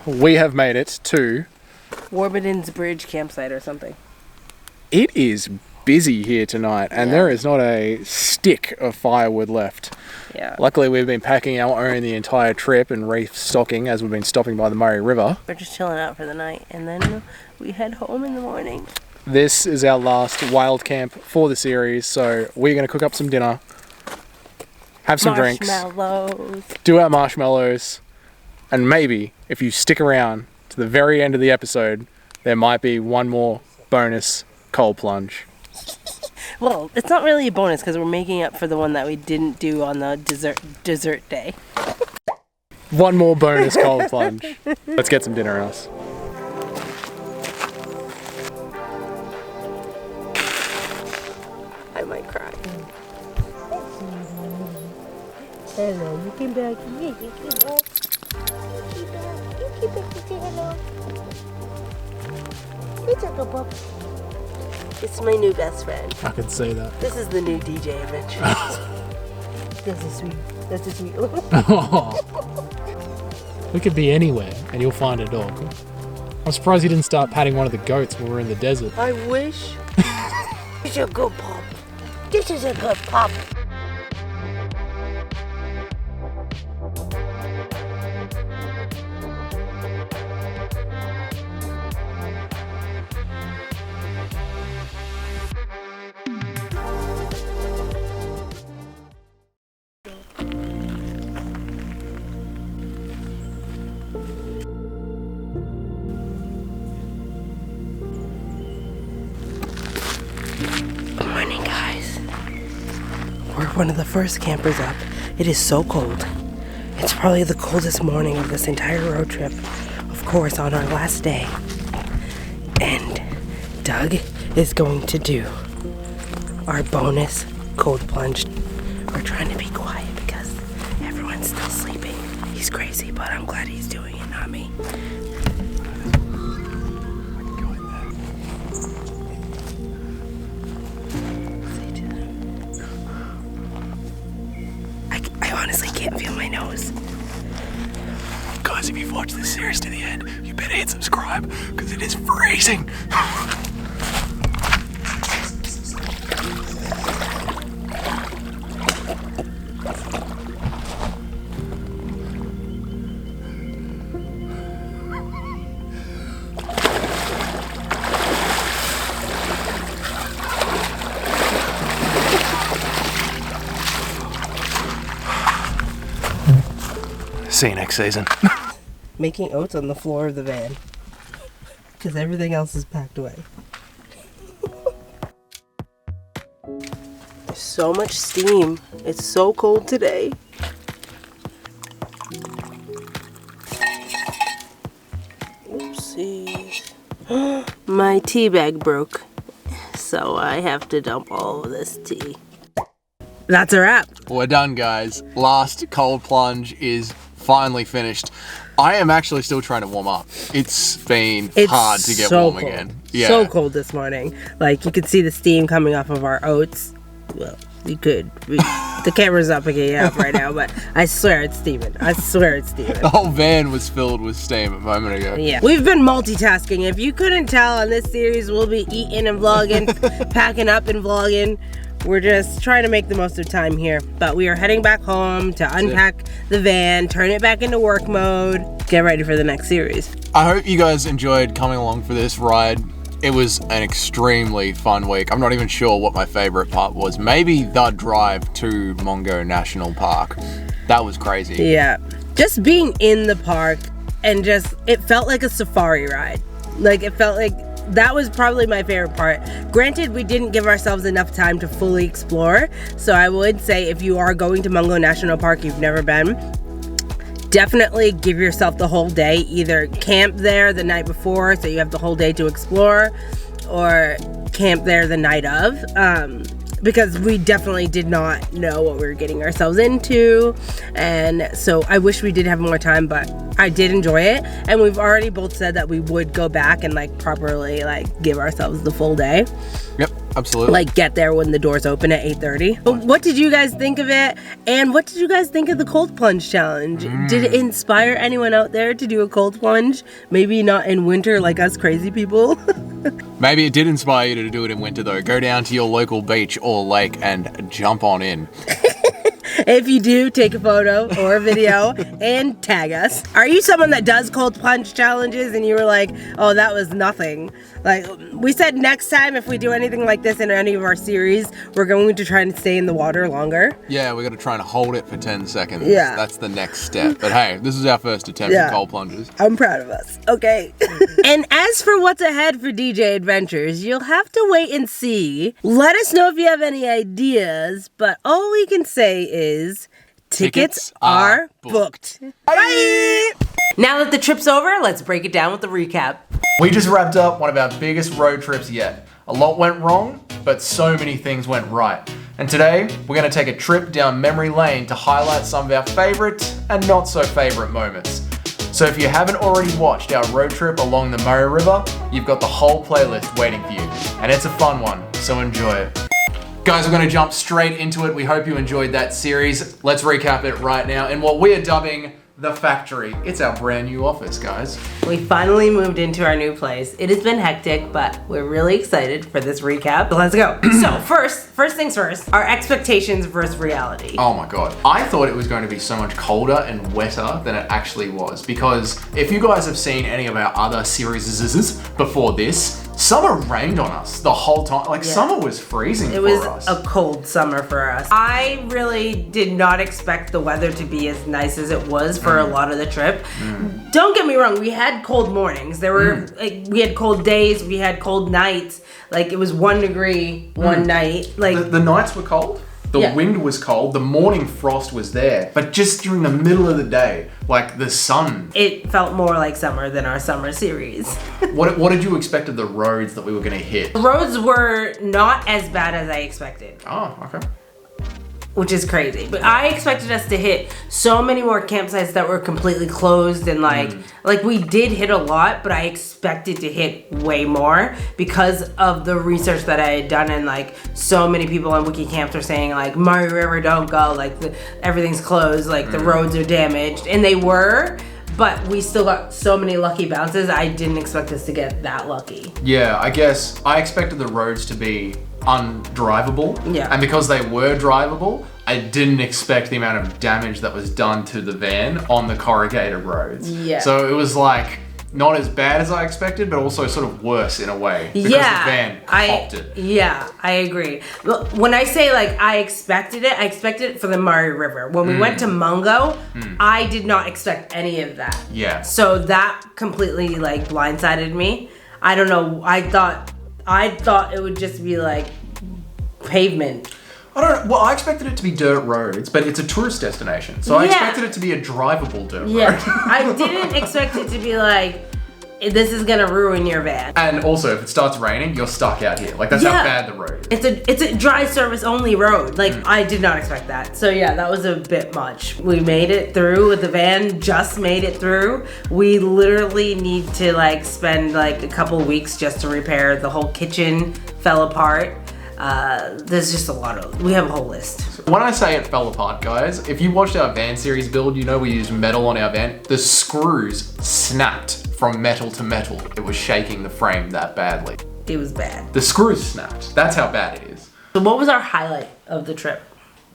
We have made it to... Warburton's Bridge campsite or something. It is busy here tonight and there is not a stick of firewood left. Yeah. Luckily we've been packing our own the entire trip and restocking as we've been stopping by the Murray River. We're just chilling out for the night and then we head home in the morning. This is our last wild camp for the series, so we're going to cook up some dinner, have some drinks, do our marshmallows, and maybe if you stick around to the very end of the episode, there might be one more bonus cold plunge. Well, it's not really a bonus because we're making up for the one that we didn't do on the dessert day. One more bonus cold plunge. Let's get some dinner, else. I might cry. Hello, you came back. Yeah, you came back. You came back to say hello. It's a good book. It's my new best friend. I could say that. This is the new DJ Adventures. This is sweet. That's a sweet one. We could be anywhere and you'll find a dog. I'm surprised you didn't start patting one of the goats when we were in the desert. I wish. This is a good pup. This is a good pup. Morning, guys. We're one of the first campers up. It is so cold. It's probably the coldest morning of this entire road trip. Of course, on our last day. And Doug is going to do our bonus cold plunge. We're trying to be quiet because everyone's still sleeping. He's crazy, but I'm glad he's doing it, not me. honestly can't feel my nose. Guys, if you've watched this series to the end, you better hit subscribe because it is freezing. See you next season. Making oats on the floor of the van because everything else is packed away. There's so much steam. It's so cold today. Oopsies. My tea bag broke, so I have to dump all of this tea. That's a wrap. We're done, guys. Last cold plunge is finally finished. I am actually still trying to warm up. It's been hard to get so warm cold. again. Yeah. So cold this morning. Like, you could see the steam coming off of our oats. Well, you could. The camera's not picking it up right now, but I swear it's steaming. I swear it's steaming. The whole van was filled with steam a moment ago. Yeah. We've been multitasking. If you couldn't tell, on this series, we'll be eating and vlogging, packing up and vlogging. We're just trying to make the most of time here. But we are heading back home to unpack the van, turn it back into work mode, get ready for the next series. I hope you guys enjoyed coming along for this ride. It was an extremely fun week. I'm not even sure what my favorite part was. Maybe the drive to Mungo National Park. That was crazy. Yeah. Just being in the park and it felt like a safari ride. Like, it felt like that was probably my favorite part. Granted, we didn't give ourselves enough time to fully explore. So I would say if you are going to Mungo National Park, you've never been, definitely give yourself the whole day. Either camp there the night before so you have the whole day to explore, or camp there the night of. Because we definitely did not know what we were getting ourselves into, and so I wish we did have more time, but I did enjoy it, and we've already both said that we would go back and like properly like give ourselves the full day. Yep, absolutely. Like get there when the doors open at 8:30. But what did you guys think of it? And what did you guys think of the cold plunge challenge? Did it inspire anyone out there to do a cold plunge? Maybe not in winter like us crazy people. Maybe it did inspire you to do it in winter though. Go down to your local beach or lake and jump on in. If you do, take a photo or a video and tag us. Are you someone that does cold plunge challenges and you were like, oh, that was nothing? Like, we said next time if we do anything like this in any of our series, we're going to try and stay in the water longer. Yeah, we're going to try and hold it for 10 seconds. Yeah. That's the next step. But hey, this is our first attempt at cold plunges. I'm proud of us. Okay. And as for what's ahead for DJ Adventures, you'll have to wait and see. Let us know if you have any ideas, but all we can say is tickets are booked. Bye! Now that the trip's over, let's break it down with the recap. We just wrapped up one of our biggest road trips yet. A lot went wrong, but so many things went right. And today, we're going to take a trip down memory lane to highlight some of our favorite and not so favorite moments. So if you haven't already watched our road trip along the Murray River, you've got the whole playlist waiting for you. And it's a fun one, so enjoy it. Guys, we're going to jump straight into it. We hope you enjoyed that series. Let's recap it right now in what we are dubbing the factory. It's our brand new office, guys. We finally moved into our new place. It has been hectic, but we're really excited for this recap. So let's go. So first things first, our expectations versus reality. Oh my God. I thought it was going to be so much colder and wetter than it actually was, because if you guys have seen any of our other series before this, summer rained on us the whole time. Like, summer was freezing for us. It was a cold summer for us. I really did not expect the weather to be as nice as it was for a lot of the trip. Don't get me wrong, we had cold mornings. There were, like, we had cold days, we had cold nights. Like, it was 1 degree one night. Like the nights were cold. The wind was cold, the morning frost was there, but just during the middle of the day, like the sun. It felt more like summer than our summer series. What did you expect of the roads that we were gonna hit? The roads were not as bad as I expected. Oh, okay. which is crazy. But I expected us to hit so many more campsites that were completely closed and like we did hit a lot, but I expected to hit way more because of the research that I had done, and like so many people on WikiCamps are saying like Murray River don't go, like everything's closed, like the roads are damaged, and they were. But we still got so many lucky bounces. I didn't expect us to get that lucky. Yeah, I guess I expected the roads to be undrivable. Yeah. And because they were drivable, I didn't expect the amount of damage that was done to the van on the corrugated roads. Yeah. So it was like not as bad as I expected, but also sort of worse in a way. Because the van copped it. Yeah, I agree. When I say like I expected it for the Murray River. When we went to Mungo, I did not expect any of that. Yeah. So that completely like blindsided me. I don't know. I thought it would just be like pavement. I don't know. Well, I expected it to be dirt roads, but it's a tourist destination. So I expected it to be a drivable dirt road. Yeah. I didn't expect it to be like, this is gonna ruin your van. And also, if it starts raining, you're stuck out here. Like, that's how bad the road is. It's a dry service only road. Like, I did not expect that. So yeah, that was a bit much. We made it through with the van, just made it through. We literally need to like spend like a couple weeks just to repair. The whole kitchen fell apart. There's just a lot of, we have a whole list. When I say it fell apart, guys, if you watched our van series build, you know we used metal on our van. The screws snapped from metal to metal. It was shaking the frame that badly. It was bad. The screws snapped. That's how bad it is. So what was our highlight of the trip?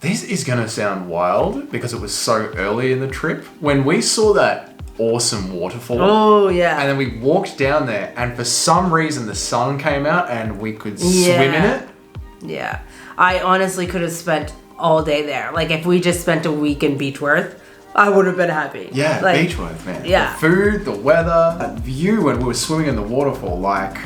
This is gonna sound wild because it was so early in the trip. When we saw that awesome waterfall. Oh yeah. And then we walked down there, and for some reason the sun came out and we could swim in it. Yeah. I honestly could have spent all day there. Like if we just spent a week in Beechworth, I would have been happy. Yeah, like, Beechworth, man. Yeah. The food, the weather, that view when we were swimming in the waterfall, like...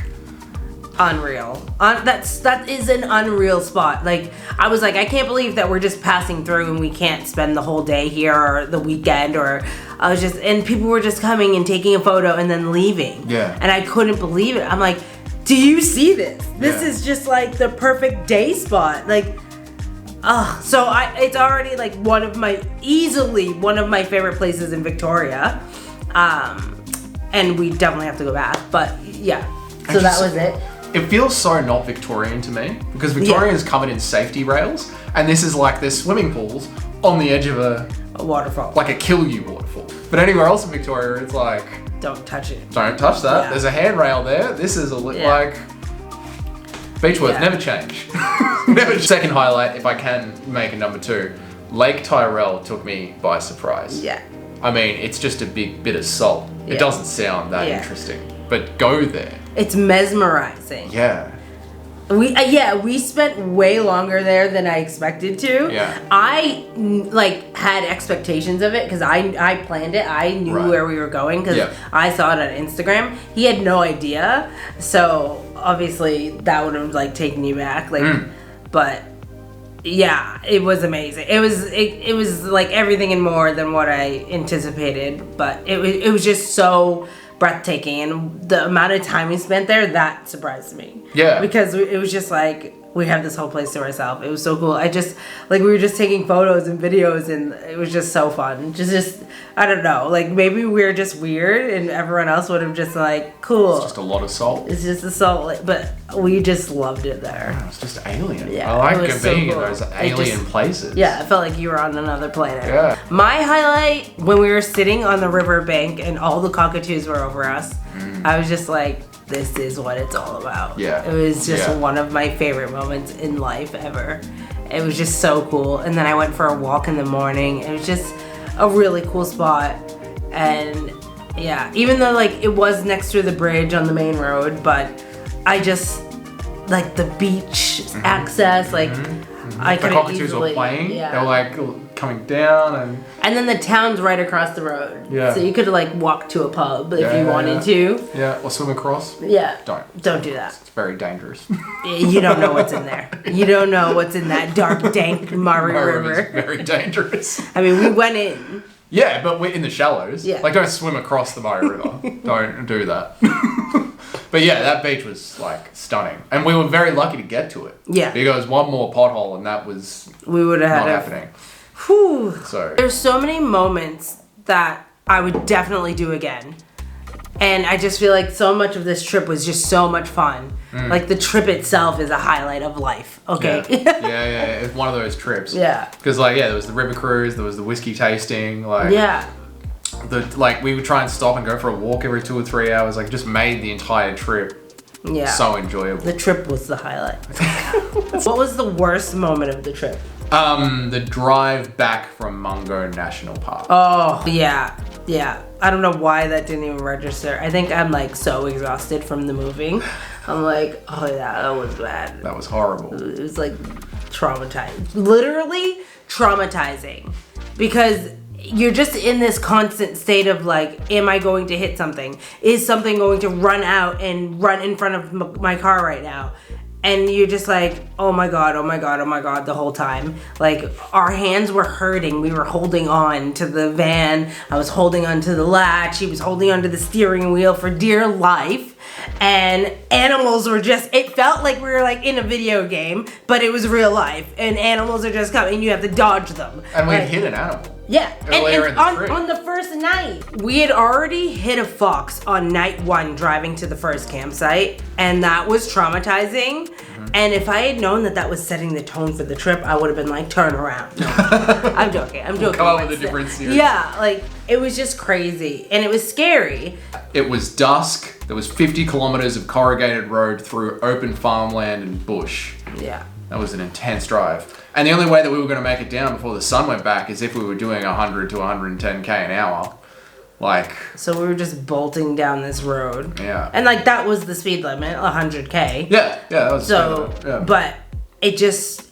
Unreal. That is an unreal spot. Like, I was like, I can't believe that we're just passing through and we can't spend the whole day here or the weekend, or I was just, and people were just coming and taking a photo and then leaving. Yeah. And I couldn't believe it. I'm like, do you see this? This is just like the perfect day spot. Like, so it's already like easily one of my favorite places in Victoria. And we definitely have to go back, but yeah. So that was it. It feels so not Victorian to me because Victoria is covered in safety rails, and this is like there's swimming pools on the edge of a waterfall, like a kill you waterfall. But anywhere else in Victoria, it's like don't touch it. Don't touch that. Yeah. There's a handrail there. This is like Beechworth. Never change. Never. Second highlight, if I can make a number 2, Lake Tyrrell took me by surprise. Yeah. I mean, it's just a big bit of salt. It doesn't sound that interesting, but go there. It's mesmerizing. Yeah. We spent way longer there than I expected to. Yeah. I like had expectations of it because I planned it. I knew where we were going because I saw it on Instagram. He had no idea, so obviously that would have like taken you back. Like, but yeah, it was amazing. It was like everything and more than what I anticipated. But it was just so breathtaking, and the amount of time we spent there, that surprised me. Yeah. Because it was just like, we have this whole place to ourselves. It was so cool. We were just taking photos and videos, and it was just so fun. Just I don't know, like maybe we're just weird and everyone else would have just like, cool. It's just a lot of salt. It's just a salt, but we just loved it there. It's just alien. Yeah, I like being cool. in those alien places. Yeah, I felt like you were on another planet. Yeah. My highlight, when we were sitting on the riverbank and all the cockatoos were over us, I was just like, this is what it's all about. Yeah. It was just one of my favorite moments in life ever. It was just so cool. And then I went for a walk in the morning. It was just a really cool spot. And yeah, even though like it was next to the bridge on the main road, but I just like the beach access, like I could the cockatoos were playing. They were like coming down, and then the town's right across the road. Yeah. So you could like walk to a pub if you wanted to. Yeah, or swim across. Yeah. Don't do that. It's very dangerous. You don't know what's in there. You don't know what's in that dark, dank Murray River. Is very dangerous. I mean, we went in. Yeah, but we're in the shallows. Yeah. Like, don't swim across the Murray River. Don't do that. But yeah, that beach was like stunning, and we were very lucky to get to it. Yeah. Because one more pothole, and that was We would have not had happening. Whew. So There's so many moments that I would definitely do again. And I just feel like so much of this trip was just so much fun. Like the trip itself is a highlight of life. Okay. Yeah. It's one of those trips. Yeah. Because there was the river cruise, there was the whiskey tasting, Yeah. we would try and stop and go for a walk every 2 or 3 hours. Like, just made the entire trip Yeah. so enjoyable. The trip was the highlight. What was the worst moment of the trip? The drive back from Mungo National Park. Oh, yeah. I don't know why that didn't even register. I think I'm like so exhausted from the moving. I'm like, oh yeah, that was bad. That was horrible. It was like traumatizing. Literally traumatizing. Because you're just in this constant state of like, am I going to hit something? Is something going to run out and run in front of my car right now? And you're just like, oh my God, the whole time. Like, our hands were hurting. We were holding on to the van. I was holding onto the latch. He was holding onto the steering wheel for dear life. And animals were just, it felt like we were like in a video game, but it was real life. And animals are just coming and you have to dodge them. And we hit an animal. Yeah, Earlier in the trip. on the first night, we had already hit a fox on night 1 driving to the first campsite, and that was traumatizing. And if I had known that that was setting the tone for the trip, I would have been like, turn around. No, I'm joking. Come up with a different series. Yeah, like it was just crazy, and it was scary. It was dusk. There was 50 kilometers of corrugated road through open farmland and bush. Yeah. That was an intense drive. And the only way that we were going to make it down before the sun went back is if we were doing 100 to 110k an hour. Like, so we were just bolting down this road. Yeah. And like that was the speed limit, 100k. Yeah, that was so. Yeah. But it just,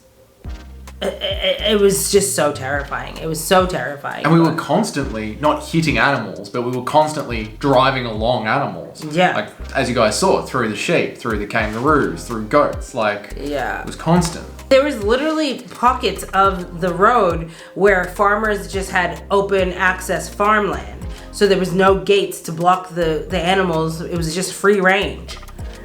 it was just so terrifying. It was so terrifying. And we were constantly not hitting animals, but we were constantly driving along animals. Yeah. Like, as you guys saw, through the sheep, through the kangaroos, through goats. Like, yeah. It was constant. There was literally pockets of the road where farmers just had open access farmland. So there was no gates to block the animals. It was just free range.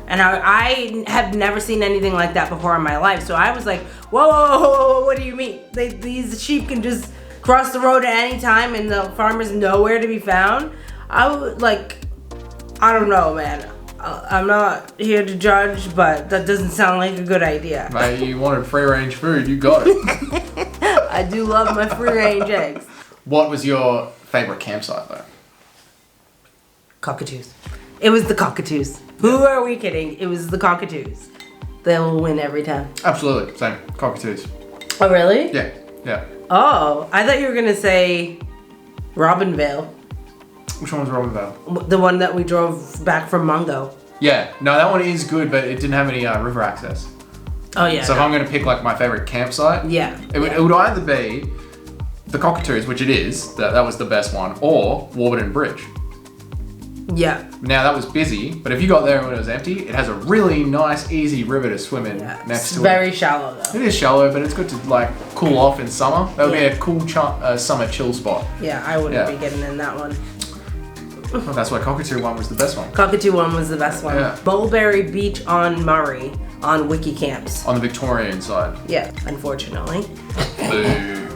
And I have never seen anything like that before in my life. So I was like, whoa, what do you mean? These sheep can just cross the road at any time and the farmer's nowhere to be found? I don't know, man. I'm not here to judge, but that doesn't sound like a good idea. Mate, you wanted free range food, you got it. I do love my free range eggs. What was your favorite campsite though? Cockatoos. It was the cockatoos. Who are we kidding? It was the cockatoos. They'll win every time. Absolutely, same. Cockatoos. Oh, really? Yeah. Oh, I thought you were gonna say Robinvale. Which one was Robinvale? The one that we drove back from Mungo. Yeah, no, that one is good, but it didn't have any river access. Oh yeah. So if I'm gonna pick like my favorite campsite, it would either be the Cockatoos, which it is, that was the best one, or Warburton Bridge. Yeah. Now that was busy, but if you got there when it was empty, it has a really nice, easy river to swim in next to it. Very shallow though. It is shallow, but it's good to like cool off in summer. That would be a cool summer chill spot. Yeah, I wouldn't be getting in that one. Well, that's why Cockatoo one was the best one. Cockatoo one was the best one. Yeah. Mulberry Beach on Murray on Wiki Camps. On the Victorian side. Yeah, unfortunately. Boo.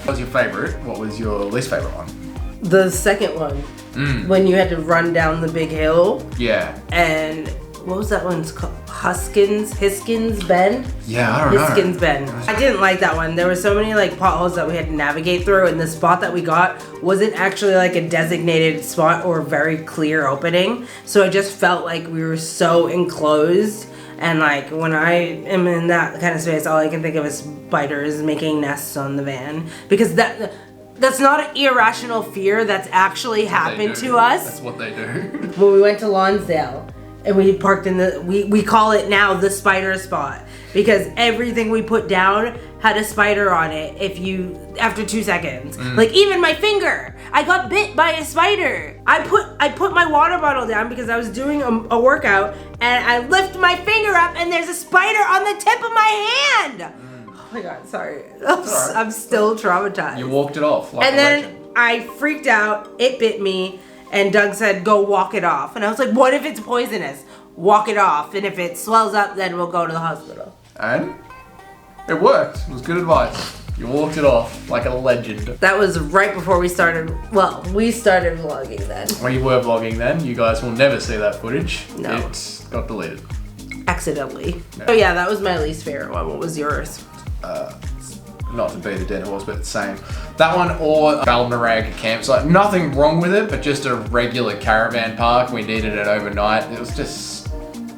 What was your favourite? What was your least favourite one? The second one. When you had to run down the big hill. Yeah. And what was that one's called? Hiskins Bend? Yeah, I don't know. Hiskins Bend. I didn't like that one. There were so many like potholes that we had to navigate through, and the spot that we got wasn't actually like a designated spot or very clear opening. So I just felt like we were so enclosed. And like when I am in that kind of space, all I can think of is spiders making nests on the van. Because that's not an irrational fear that's actually happened to us. That's what they do. When we went to Lonsdale and we parked in we call it now the spider spot, because everything we put down had a spider on it after 2 seconds. Like even my finger, I got bit by a spider. I put my water bottle down because I was doing a workout, and I lift my finger up and there's a spider on the tip of my hand. Oh my God, sorry. I'm still traumatized. You walked it off like and a then legend. I freaked out, it bit me, and Doug said, go walk it off. And I was like, what if it's poisonous? walk it off, and if it swells up, then we'll go to the hospital. And it worked. It was good advice. You walked it off like a legend. That was right before we started, we started vlogging then. Well, you were vlogging then. You guys will never see that footage. No. It got deleted. Accidentally. No. Oh yeah, that was my least favorite one. What was yours? Not to beat a dead horse, but the same. That one or Balnarag campsite. Nothing wrong with it, but just a regular caravan park. We needed it overnight. It was just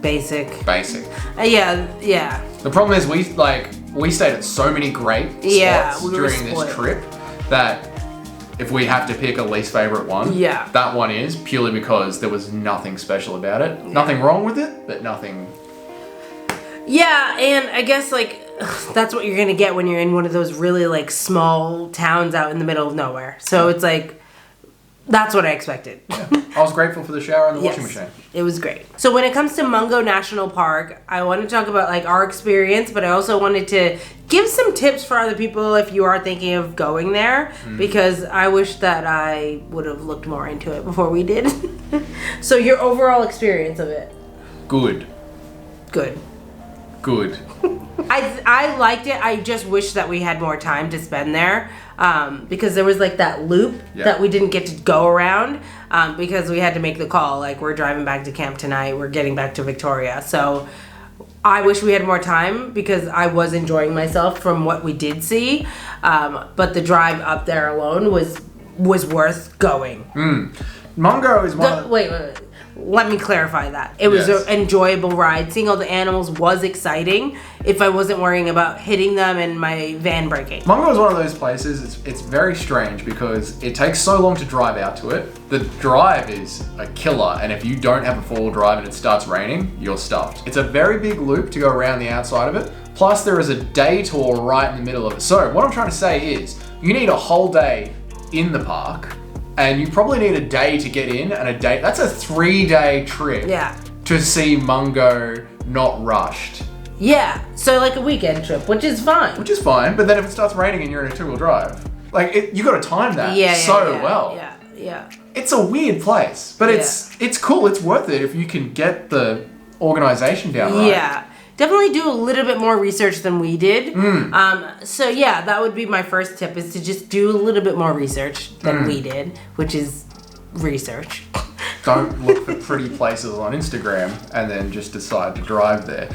basic. Yeah. The problem is we stayed at so many great spots during this trip that if we have to pick a least favorite one, that one is purely because there was nothing special about it. Yeah. Nothing wrong with it, but nothing. Yeah, and I guess that's what you're gonna get when you're in one of those really small towns out in the middle of nowhere. So it's that's what I expected. Yeah. I was grateful for the shower and the washing machine. It was great. So when it comes to Mungo National Park, I want to talk about our experience, but I also wanted to give some tips for other people if you are thinking of going there, because I wish that I would have looked more into it before we did. So your overall experience of it? Good. I liked it. I just wish that we had more time to spend there, because there was that loop that we didn't get to go around, because we had to make the call. We're driving back to camp tonight. We're getting back to Victoria. So I wish we had more time because I was enjoying myself from what we did see. But the drive up there alone was worth going. Mungo is one. Wait. Let me clarify that. It was an enjoyable ride. Seeing all the animals was exciting if I wasn't worrying about hitting them and my van breaking. Mungo is one of those places, it's very strange because it takes so long to drive out to it. The drive is a killer, and if you don't have a four-wheel drive and it starts raining, you're stuffed. It's a very big loop to go around the outside of it. Plus there is a day tour right in the middle of it. So what I'm trying to say is you need a whole day in the park, and you probably need a day to get in, and that's a 3-day trip to see Mungo not rushed. Yeah, so a weekend trip, which is fine. But then if it starts raining and you're in a two-wheel drive, you got to time that well. Yeah. It's a weird place, but it's cool, it's worth it if you can get the organization down right. Yeah. Definitely do a little bit more research than we did. So yeah, that would be my first tip, is to just do a little bit more research than we did, which is research. Don't look for pretty places on Instagram and then just decide to drive there.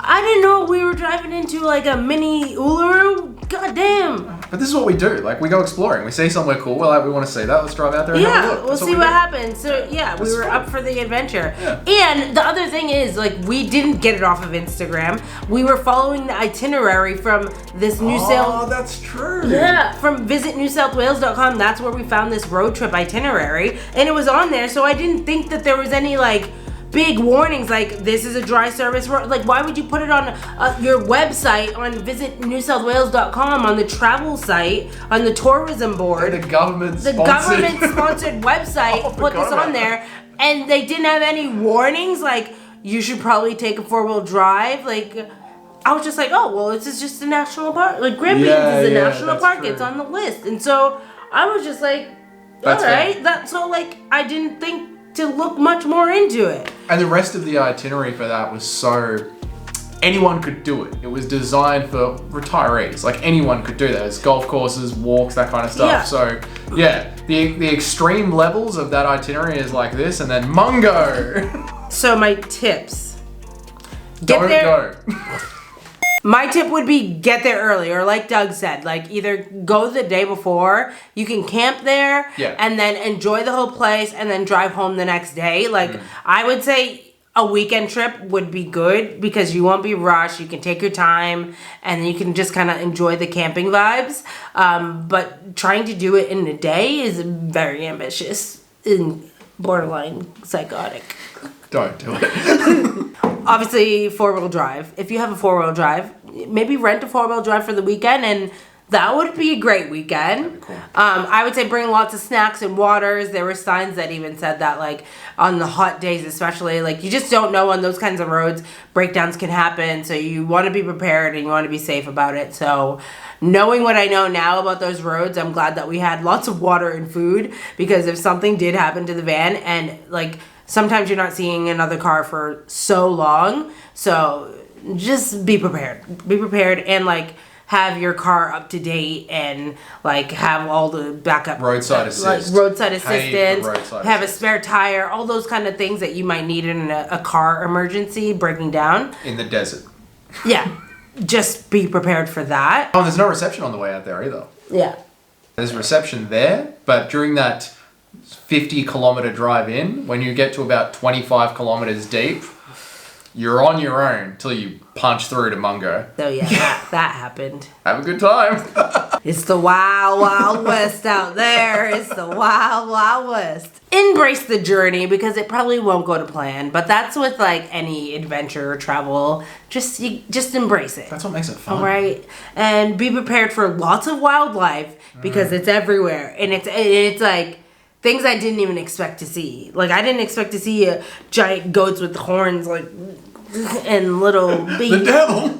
I didn't know we were driving into a mini Uluru. God damn. But this is what we do. We go exploring. We see somewhere cool. We're we want to see that. Let's drive out there and have a look. We'll see what happens. So yeah, we were up for the adventure. Yeah. And the other thing is, we didn't get it off of Instagram. We were following the itinerary from this New South. Oh, that's true. Yeah, from visitnewsouthwales.com. That's where we found this road trip itinerary, and it was on there. So I didn't think that there was any big warnings this is a dry service road. Why would you put it on your website on visitnewsouthwales.com, on the travel site, on the tourism board? The government-sponsored website put this on there, and they didn't have any warnings you should probably take a four-wheel drive. I was just this is just a national park. Grampians is a national park. True. It's on the list. And so I was just alright. I didn't think to look much more into it. And the rest of the itinerary for that was so anyone could do it. It was designed for retirees. Anyone could do that. There's golf courses, walks, that kind of stuff. Yeah. So yeah, the extreme levels of that itinerary is like this, and then Mungo. So my tips. Don't go. My tip would be get there early, or like Doug said, either go the day before, you can camp there, and then enjoy the whole place, and then drive home the next day. I would say a weekend trip would be good because you won't be rushed, you can take your time, and you can just kind of enjoy the camping vibes. But trying to do it in a day is very ambitious and borderline psychotic. Don't do it. Obviously, four-wheel drive. If you have a four-wheel drive, maybe rent a four-wheel drive for the weekend, and that would be a great weekend. That'd be cool. I would say bring lots of snacks and waters. There were signs that even said that, on the hot days especially, you just don't know on those kinds of roads, breakdowns can happen, so you want to be prepared and you want to be safe about it. So knowing what I know now about those roads, I'm glad that we had lots of water and food, because if something did happen to the van and, sometimes you're not seeing another car for so long. So just be prepared. Be prepared and like have your car up to date and like have all the backup roadside assist, like roadside assistance, have assist. a spare tire, all those kind of things that you might need in a car emergency breaking down in the desert. Yeah, just be prepared for that. Oh, there's no reception on the way out there either. Yeah, there's reception there, but during that 50-kilometer drive in, when you get to about 25 kilometers deep, you're on your own till you punch through to Mungo. Oh yeah, that happened. Have a good time. It's the wild, wild west out there. It's the wild, wild west. Embrace the journey because it probably won't go to plan, but that's with like any adventure or travel. Just embrace it. That's what makes it fun. All right, and be prepared for lots of wildlife because it's everywhere, and it's like things I didn't even expect to see. Like I didn't expect to see giant goats with horns, like and little babies. The devil.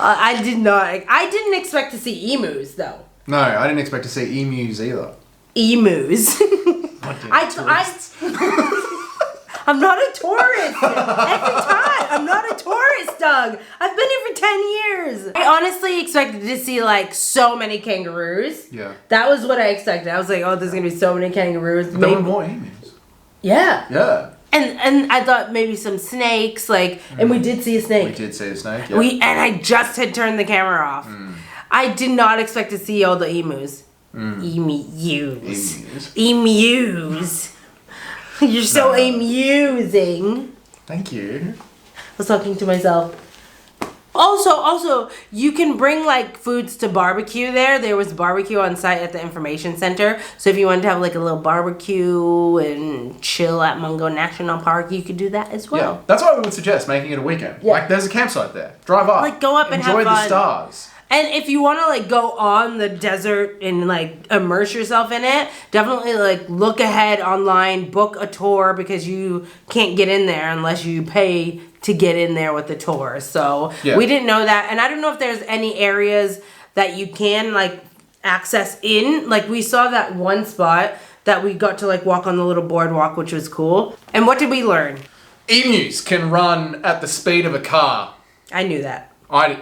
I didn't expect to see emus though. No, I didn't expect to see emus either. Emus. I'm not a tourist. Every time. I'm not a tourist, Doug. I've been here for 10 years. I honestly expected to see like so many kangaroos. Yeah. That was what I expected. I was like, oh, there's going to be so many kangaroos. But there were more emus. Yeah. Yeah. And I thought maybe some snakes, like, and we did see a snake. We did see a snake, yeah. And I just had turned the camera off. I did not expect to see all the emus. Emus. You're so amusing. Thank you. I was talking to myself. Also, you can bring like foods to barbecue there. There was barbecue on site at the information center. So if you wanted to have like a little barbecue and chill at Mungo National Park, you could do that as well. Yeah, that's what I would suggest, making it a weekend. Yeah. Like there's a campsite there. Drive up. Like go up and have enjoy fun. the stars. And if you want to like go on the desert and like immerse yourself in it, definitely like look ahead online, book a tour because you can't get in there unless you pay to get in there with the tour. So we didn't know that. And I don't know if there's any areas that you can like access in. Like we saw that one spot that we got to like walk on the little boardwalk, which was cool. And what did we learn? Emus can run at the speed of a car. I knew that. I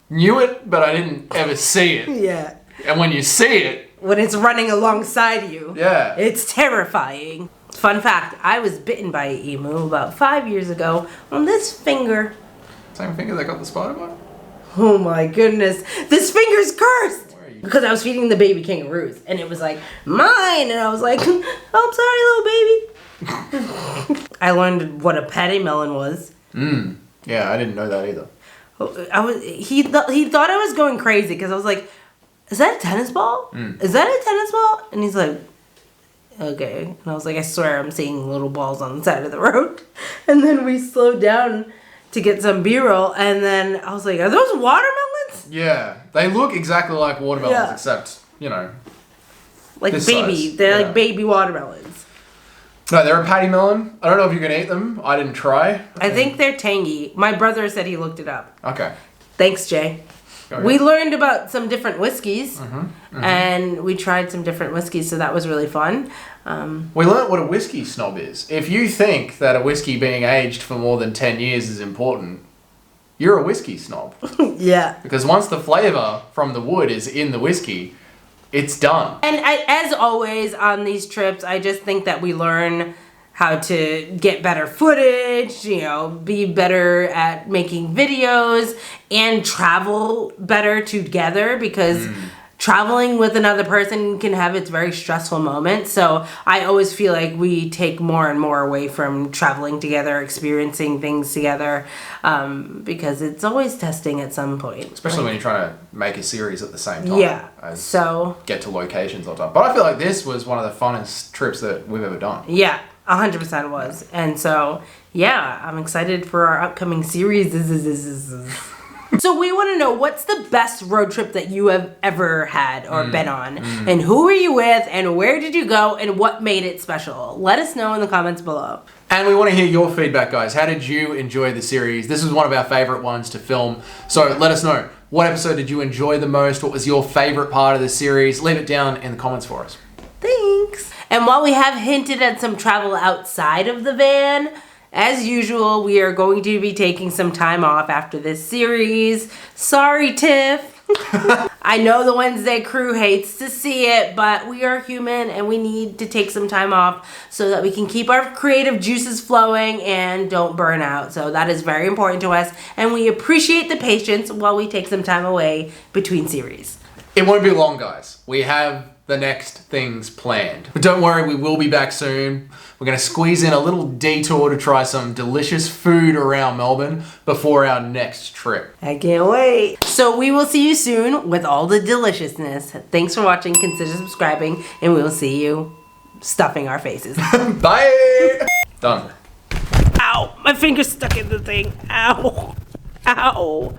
knew it, but I didn't ever see it. Yeah. And when you see it, when it's running alongside you, yeah, it's terrifying. Fun fact, I was bitten by an emu about 5 years ago on this finger. Same finger that got the spider bite? Oh my goodness. This finger's cursed! Because I was feeding the baby kangaroos and it was like, mine! And I was like, oh, I'm sorry, little baby. I learned what a patty melon was. Yeah, I didn't know that either. He thought I was going crazy because I was like, is that a tennis ball? Is that a tennis ball? And he's like, okay. And I was like, I swear I'm seeing little balls on the side of the road. And then we slowed down to get some B-roll. And then I was like, are those watermelons? Yeah. They look exactly like watermelons, except, you know. Like baby. Size. They're like baby watermelons. No, they're a patty melon. I don't know if you can eat them. I didn't try. I think they're tangy. My brother said he looked it up. Okay. Thanks, Jay. We learned about some different whiskeys, and we tried some different whiskeys, so that was really fun. We learned what a whiskey snob is. If you think that a whiskey being aged for more than 10 years is important, you're a whiskey snob. Yeah. Because once the flavour from the wood is in the whiskey, it's done. And as always on these trips, I just think that we learn how to get better footage, you know, be better at making videos and travel better together because traveling with another person can have its very stressful moments. So I always feel like we take more and more away from traveling together, experiencing things together, because it's always testing at some point. Especially when you're trying to make a series at the same time. Yeah. So get to locations all the time. But I feel like this was one of the funnest trips that we've ever done. Yeah. 100% was. And so, yeah, I'm excited for our upcoming series. So we want to know, what's the best road trip that you have ever had or been on? And who were you with? And where did you go? And what made it special? Let us know in the comments below. And we want to hear your feedback, guys. How did you enjoy the series? This was one of our favorite ones to film. So let us know. What episode did you enjoy the most? What was your favorite part of the series? Leave it down in the comments for us. Thanks. And while we have hinted at some travel outside of the van, as usual, we are going to be taking some time off after this series. Sorry, Tiff. I know the Wednesday crew hates to see it, but we are human and we need to take some time off so that we can keep our creative juices flowing and don't burn out. So that is very important to us, and we appreciate the patience while we take some time away between series. It won't be long, guys. We have the next things planned. But don't worry, we will be back soon. We're gonna squeeze in a little detour to try some delicious food around Melbourne before our next trip. I can't wait. So we will see you soon with all the deliciousness. Thanks for watching, consider subscribing, and we will see you stuffing our faces. Bye! Done. Ow, my finger's stuck in the thing. Ow. Ow.